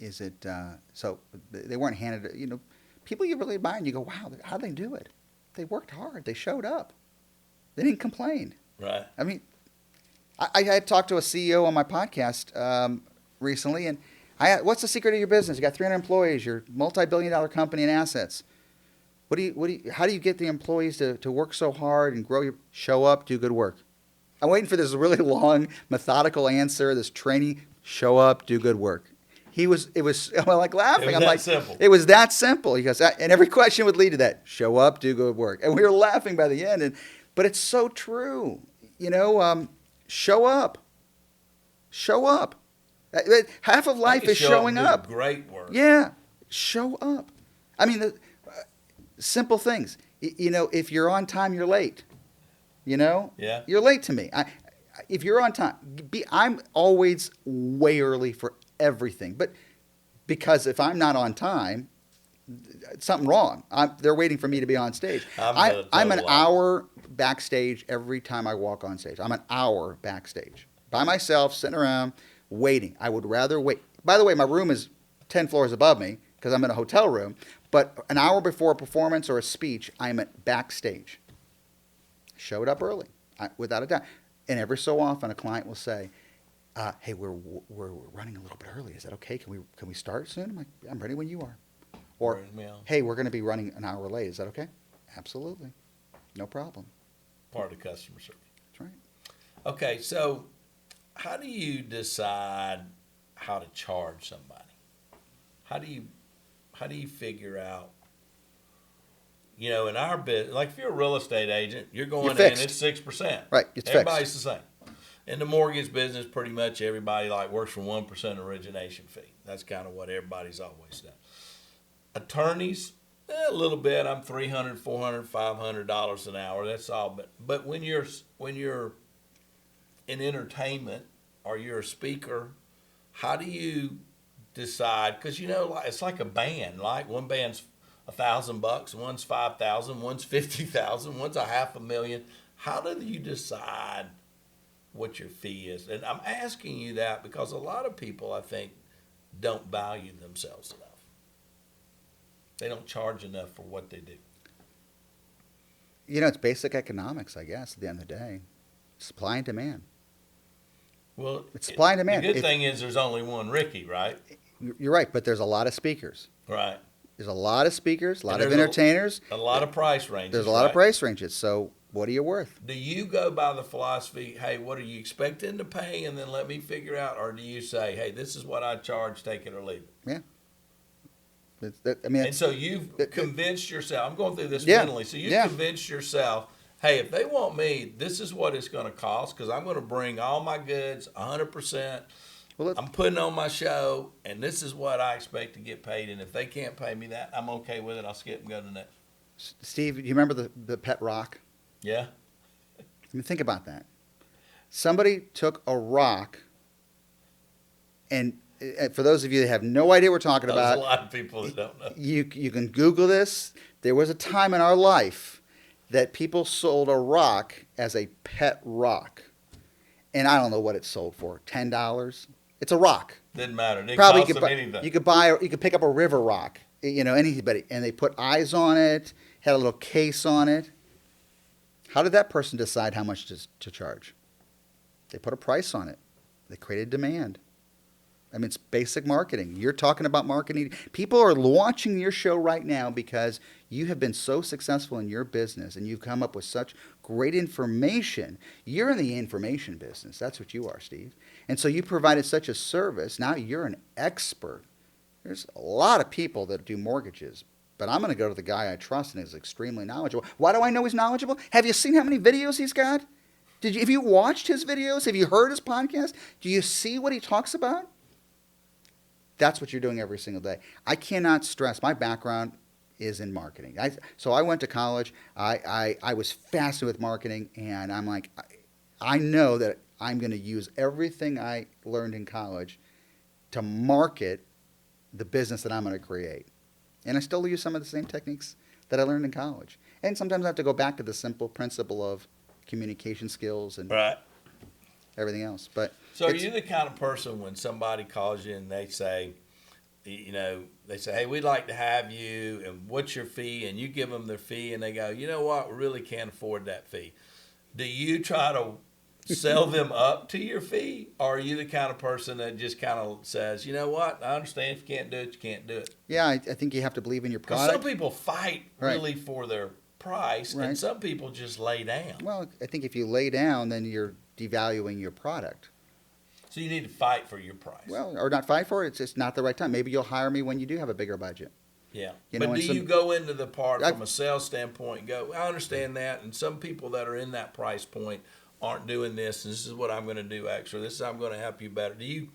Is it so they weren't handed, people you really admire and you go, wow, how'd they do it? They worked hard. They showed up. They didn't complain. Right. I mean, I had talked to a CEO on my podcast recently, and what's the secret of your business? You got 300 employees. You're a multi-billion-dollar company in assets. How do you get the employees to work so hard and grow show up, do good work? I'm waiting for this really long, methodical answer, this training, show up, do good work. I'm like laughing. I'm like, simple. It was that simple. He goes, and every question would lead to that, show up, do good work. And we were laughing by the end, but it's so true. Show up. Show up. Half of life is showing up. Great work. Yeah, show up. I mean, simple things. If you're on time, you're late. Yeah. You're late to me. If you're on time, I'm always way early for everything. But because if I'm not on time, something wrong. They're waiting for me to be on stage. I'm an hour backstage every time I walk on stage. I'm an hour backstage by myself, sitting around waiting. I would rather wait. By the way, my room is 10 floors above me because I'm in a hotel room. But an hour before a performance or a speech, I'm at backstage. Showed up early, without a doubt. And every so often, a client will say, "Hey, we're running a little bit early. Is that okay? Can we start soon?" I'm like, "I'm ready when you are." Or, "Hey, we're going to be running an hour late. Is that okay?" Absolutely, no problem. Part of customer service. That's right. Okay, so how do you decide how to charge somebody? How do you figure out? In our business, like if you're a real estate agent, you're going in, it's 6%. Right, it's Everybody's fixed. the same. In the mortgage business, pretty much everybody works for 1% origination fee. That's kind of what everybody's always done. Attorneys, a little bit. I'm $300, $400, $500 an hour. That's all. But when you're in entertainment or you're a speaker, how do you decide? Because it's like a band. Like one band's $1,000, one's $5,000, one's $50,000, one's $500,000. How do you decide what your fee is? And I'm asking you that because a lot of people, I think, don't value themselves enough. They don't charge enough for what they do. It's basic economics, I guess, at the end of the day. Supply and demand. Well, it's supply and demand. The good thing is there's only one Ricky, right? You're right, but there's a lot of speakers. Right. There's a lot of speakers, a lot of entertainers. A lot of price ranges. There's a lot of price ranges. So what are you worth? Do you go by the philosophy, hey, what are you expecting to pay, and then let me figure out, or do you say, hey, this is what I charge, take it or leave it? Yeah. And so you've convinced yourself. I'm going through this mentally. So you've convinced yourself, hey, if they want me, this is what it's going to cost because I'm going to bring all my goods 100%. Well, I'm putting on my show, and this is what I expect to get paid. And if they can't pay me that, I'm okay with it. I'll skip and go to the next. Steve, do you remember the pet rock? Yeah. I mean, think about that. Somebody took a rock, and for those of you that have no idea what we're talking about, there's a lot of people that don't know. You can Google this. There was a time in our life that people sold a rock as a pet rock, and I don't know what it sold for. $10. It's a rock. Didn't matter. It Probably cost them anything. You could pick up a river rock. Anybody, and they put eyes on it, had a little case on it. How did that person decide how much to charge? They put a price on it. They created demand. I mean, it's basic marketing. You're talking about marketing. People are watching your show right now because you have been so successful in your business and you've come up with such great information. You're in the information business. That's what you are, Steve. And so you provided such a service. Now you're an expert. There's a lot of people that do mortgages, but I'm going to go to the guy I trust and is extremely knowledgeable. Why do I know he's knowledgeable? Have you seen how many videos he's got? Have you watched his videos? Have you heard his podcast? Do you see what he talks about? That's what you're doing every single day. I cannot stress, my background is in marketing. So I went to college. I was fascinated with marketing, and I'm like, I know that I'm going to use everything I learned in college to market the business that I'm going to create. And I still use some of the same techniques that I learned in college. And sometimes I have to go back to the simple principle of communication skills and everything else. But so are you the kind of person when somebody calls you and they say, hey, we'd like to have you, and what's your fee? And you give them their fee, and they go, you know what, we really can't afford that fee. Do you try to sell them up to your fee, or are you the kind of person that just kind of says, you know what, I understand if you can't do it, you can't do it? Yeah, I think you have to believe in your Because product. some people fight Right. really for their price, Right. and some people just lay down. Well, I think if you lay down, then you're devaluing your product. So you need to fight for your price. Well, or not fight for it. It's just not the right time. Maybe you'll hire me when you do have a bigger budget. yeah. You But know, do and some- you go into the part I- from a sales standpoint and go, I understand that, and some people that are in that price point aren't doing this, and this is what I'm going to do extra. This is how I'm going to help you better. Do you,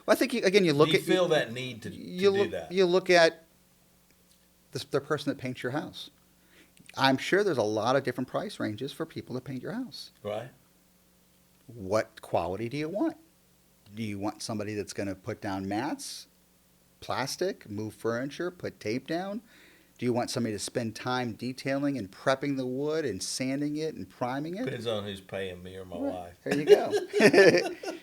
Well, I think again, you look do you at feel that need to you do look, that? You look at the person that paints your house. I'm sure there's a lot of different price ranges for people to paint your house. Right? What quality do you want? Do you want somebody that's going to put down mats, plastic, move furniture, put tape down? Do you want somebody to spend time detailing and prepping the wood and sanding it and priming it? Depends on who's paying me or my wife. There you go.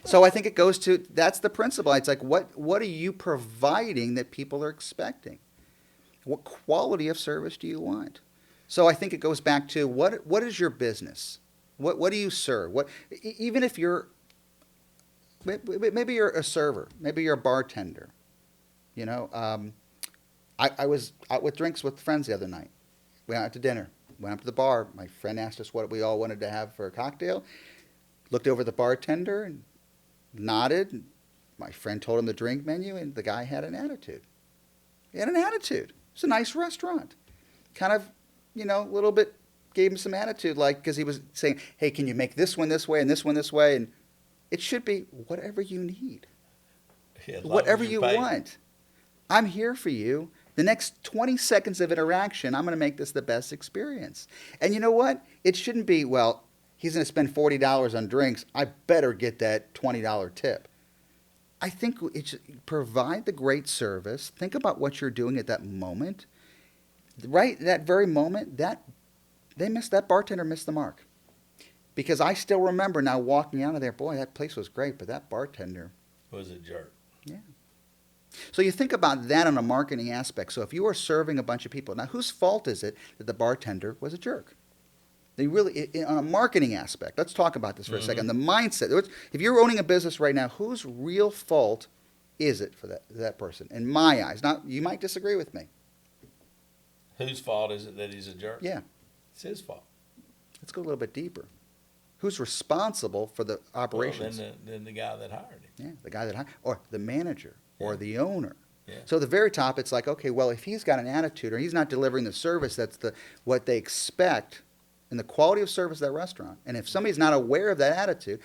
So I think it goes to, that's the principle. It's like, what are you providing that people are expecting? What quality of service do you want? So I think it goes back to what is your business? What do you serve? Even if you're, maybe you're a server, maybe you're a bartender. You know, I was out with drinks with friends the other night. We went out to dinner. Went up to the bar. My friend asked us what we all wanted to have for a cocktail. Looked over at the bartender and nodded. My friend told him the drink menu, and the guy had an attitude. He had an attitude. It's a nice restaurant. Kind of, you know, a little bit gave him some attitude, like, because he was saying, hey, can you make this one this way and this one this way? And it should be whatever you need, Yeah, as long whatever as you you're paying. want. I'm here for you. The next 20 seconds of interaction, I'm going to make this the best experience. And you know what? It shouldn't be, well, he's going to spend $40 on drinks. I better get that $20 tip. I think it's provide the great service. Think about what you're doing at that moment. Right, that very moment, that bartender missed the mark. Because I still remember now walking out of there, boy, that place was great, but that bartender, Was a jerk. yeah. So you think about that on a marketing aspect. So if you are serving a bunch of people, now whose fault is it that the bartender was a jerk? They really, on a marketing aspect, let's talk about this for a second. The mindset. If you're owning a business right now, whose real fault is it for that person? In my eyes. Now, you might disagree with me. Whose fault is it that he's a jerk? Yeah. It's his fault. Let's go a little bit deeper. Who's responsible for the Well, operations? then the guy that hired him. Yeah, the guy that hired, or the manager, or Yeah. the owner. Yeah. So at the very top, it's like, okay, well, if he's got an attitude or he's not delivering the service that's what they expect and the quality of service of that restaurant, and if somebody's not aware of that attitude,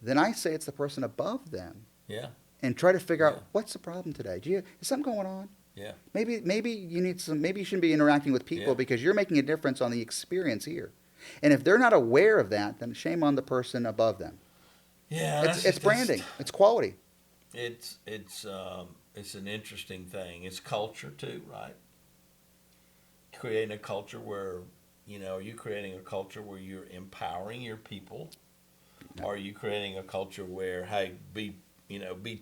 then I say it's the person above them, Yeah. and try to figure Yeah. out what's the problem today. Is something going on? Yeah. Maybe you need some. Maybe you shouldn't be interacting with people Yeah. because you're making a difference on the experience here. And if they're not aware of that, then shame on the person above them. Yeah. It's branding. It's quality. It's an interesting thing. It's culture too, right? Creating a culture where, are you creating a culture where you're empowering your people? No. Or are you creating a culture where, hey, be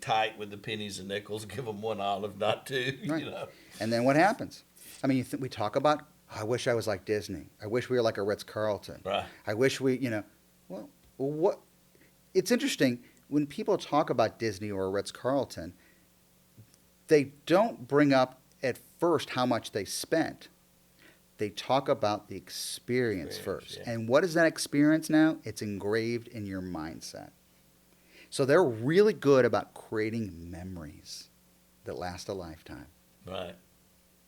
tight with the pennies and nickels, give them one olive, not two, Right. And then what happens? I mean, we talk about, I wish I was like Disney. I wish we were like a Ritz-Carlton. Right. I wish well, what? It's interesting when people talk about Disney or a Ritz-Carlton, they don't bring up at first how much they spent. They talk about the experience first. Yeah. And what is that experience now? It's engraved in your mindset. So they're really good about creating memories that last a lifetime. Right.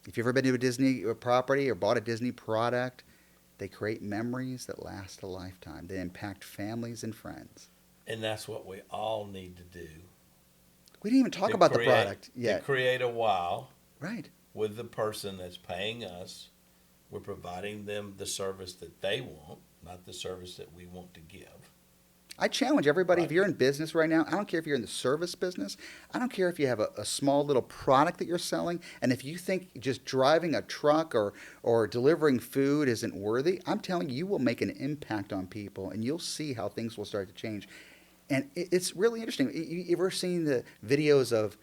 If you've ever been to a Disney property or bought a Disney product, they create memories that last a lifetime. They impact families and friends. And that's what we all need to do. We didn't even talk about the product yet. To create a wow Right. with the person that's paying us. We're providing them the service that they want, not the service that we want to give. I challenge everybody, Right. if you're in business right now, I don't care if you're in the service business, I don't care if you have a small little product that you're selling, and if you think just driving a truck or delivering food isn't worthy, I'm telling you, you will make an impact on people, and you'll see how things will start to change. And it's really interesting. You ever seen the videos of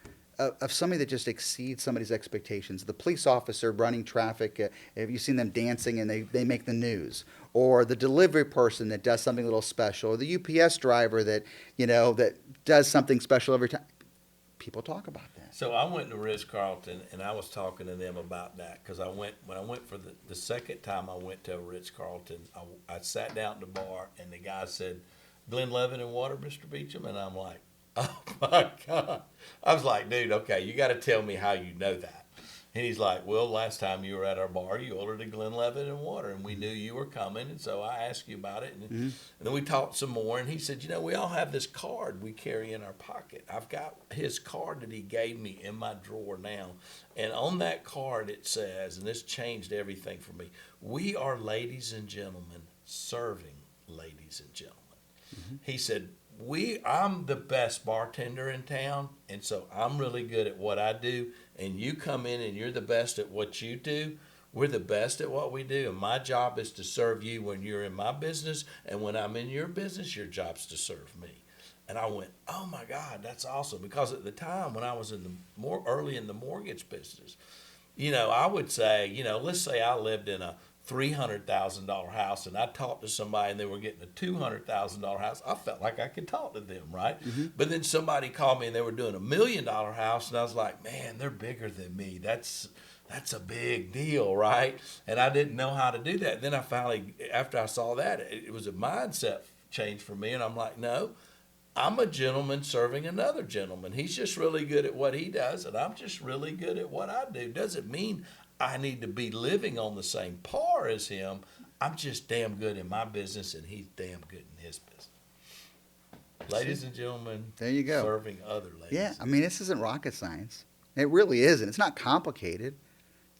of somebody that just exceeds somebody's expectations. The police officer running traffic, have you seen them dancing and they make the news? Or the delivery person that does something a little special, or the UPS driver that, that does something special every time. People talk about that. So I went to Ritz-Carlton, and I was talking to them about that because when I went for the second time I went to a Ritz-Carlton, I sat down at the bar, and the guy said, "Glenlivet and water, Mr. Beecham?" And I'm like, "Oh my God." I was like, "Dude, okay, you got to tell me how you know that." And he's like, "Well, last time you were at our bar, you ordered a Glenlivet and water, and we knew you were coming, and so I asked you about it." And then we talked some more, and he said, "We all have this card we carry in our pocket. I've got his card that he gave me in my drawer now, and on that card it says," and this changed everything for me, "We are ladies and gentlemen serving ladies and gentlemen." He said, I'm the best bartender in town, and so I'm really good at what I do, and you come in and you're the best at what you do. We're the best at what we do, and my job is to serve you when you're in my business, and when I'm in your business, your job's to serve me." And I went, "Oh my God, that's awesome!" Because at the time when I was more early in the mortgage business, I would say, let's say I lived in a $300,000 house, and I talked to somebody and they were getting a $200,000 house. I felt like I could talk to them, right? But then somebody called me and they were doing $1 million house, and I was like, "Man, they're bigger than me. That's a big deal, right?" And I didn't know how to do that. Then I finally, after I saw that, it was a mindset change for me, and I'm like, "No, I'm a gentleman serving another gentleman. He's just really good at what he does, and I'm just really good at what I do. Doesn't mean I need to be living on the same par as him. I'm just damn good in my business, and he's damn good in his business." Ladies and gentlemen, there you go. Serving other ladies. Yeah, I mean, this isn't rocket science. It really isn't. It's not complicated.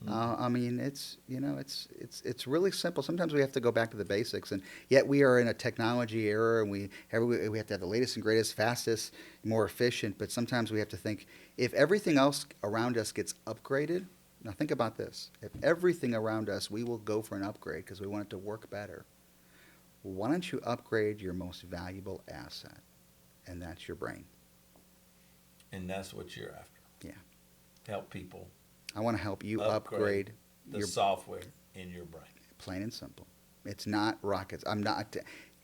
I mean, it's really simple. Sometimes we have to go back to the basics, and yet we are in a technology era, and we have to have the latest and greatest, fastest, more efficient. But sometimes we have to think, if everything else around us gets upgraded. Now think about this. If everything around us, we will go for an upgrade because we want it to work better. Why don't you upgrade your most valuable asset? And that's your brain. And that's what you're after. Yeah. Help people. I want to help you upgrade the software in your brain. Plain and simple. It's not rockets.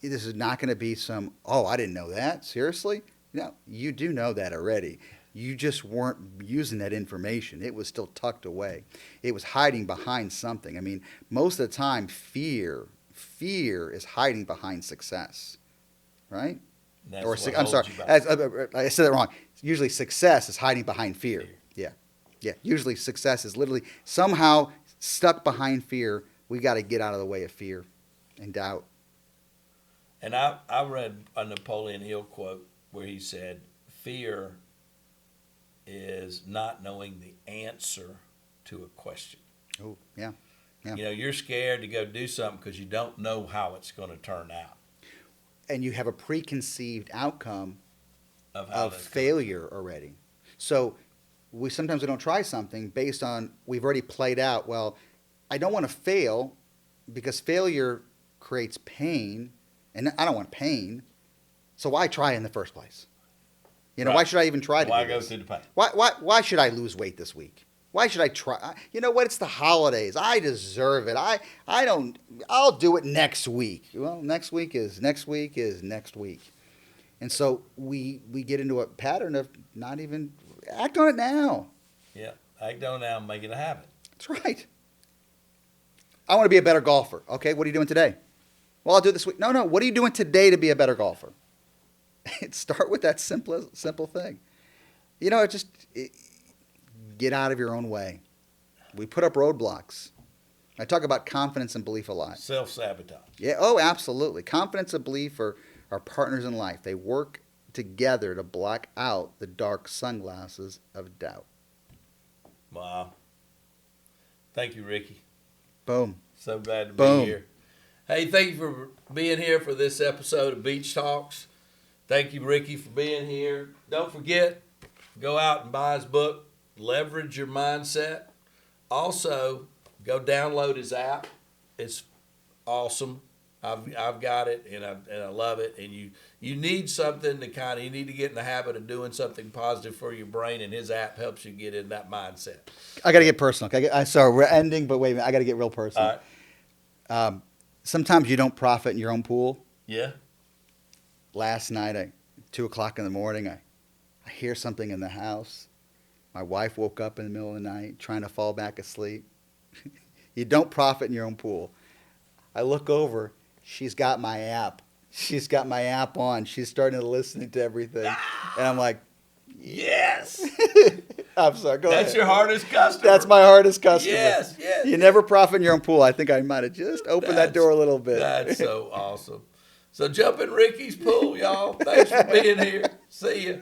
This is not going to be some, "Oh, I didn't know that. Seriously?" No, you do know that already. You just weren't using that information. It was still tucked away. It was hiding behind something. I mean, most of the time, fear is hiding behind success, right? I'm sorry, I said that wrong. Usually success is hiding behind fear. Yeah. Usually success is literally somehow stuck behind fear. We got to get out of the way of fear and doubt. And I read a Napoleon Hill quote where he said, "Fear is not knowing the answer to a question." Oh, yeah. You're scared to go do something because you don't know how it's going to turn out. And you have a preconceived outcome Of failure already. So sometimes we don't try something based on we've already played out, well, I don't want to fail because failure creates pain, and I don't want pain, so why try in the first place? Right. Why should I even try to Why do go this? through the pain? Why should I lose weight this week? Why should I try? You know what? It's the holidays. I deserve it. I'll do it next week. Well, next week is next week. And so we get into a pattern of not even act on it now. Yeah, act on it now and make it a habit. That's right. I want to be a better golfer. Okay, what are you doing today? Well, I'll do it this week. No. What are you doing today to be a better golfer? Start with that simple thing. Get out of your own way. We put up roadblocks. I talk about confidence and belief a lot. Self-sabotage. Yeah. Oh, absolutely. Confidence and belief are partners in life. They work together to block out the dark sunglasses of doubt. Wow. Thank you, Ricky. Boom. So glad to Boom. be here. Hey, thank you for being here for this episode of Beach Talks. Thank you, Ricky, for being here. Don't forget, go out and buy his book, Leverage Your Mindset. Also, go download his app. It's awesome. I've got it, and I love it. And you need something to you need to get in the habit of doing something positive for your brain, and his app helps you get in that mindset. I got to get personal. Sorry, we're ending, but wait a minute. I got to get real All personal. right. Sometimes you don't profit in your own pool. Yeah. Last night, at 2:00 in the morning, I hear something in the house. My wife woke up in the middle of the night trying to fall back asleep. You don't profit in your own pool. I look over. She's got my app. She's got my app on. She's starting to listen to everything. And I'm like, Yes. I'm sorry. Go ahead. That's your hardest customer. That's my hardest customer. Yes. Yes. You never profit in your own pool. I think I might have just opened that door a little bit. That's so awesome. So jump in Ricky's pool, y'all. Thanks for being here. See ya.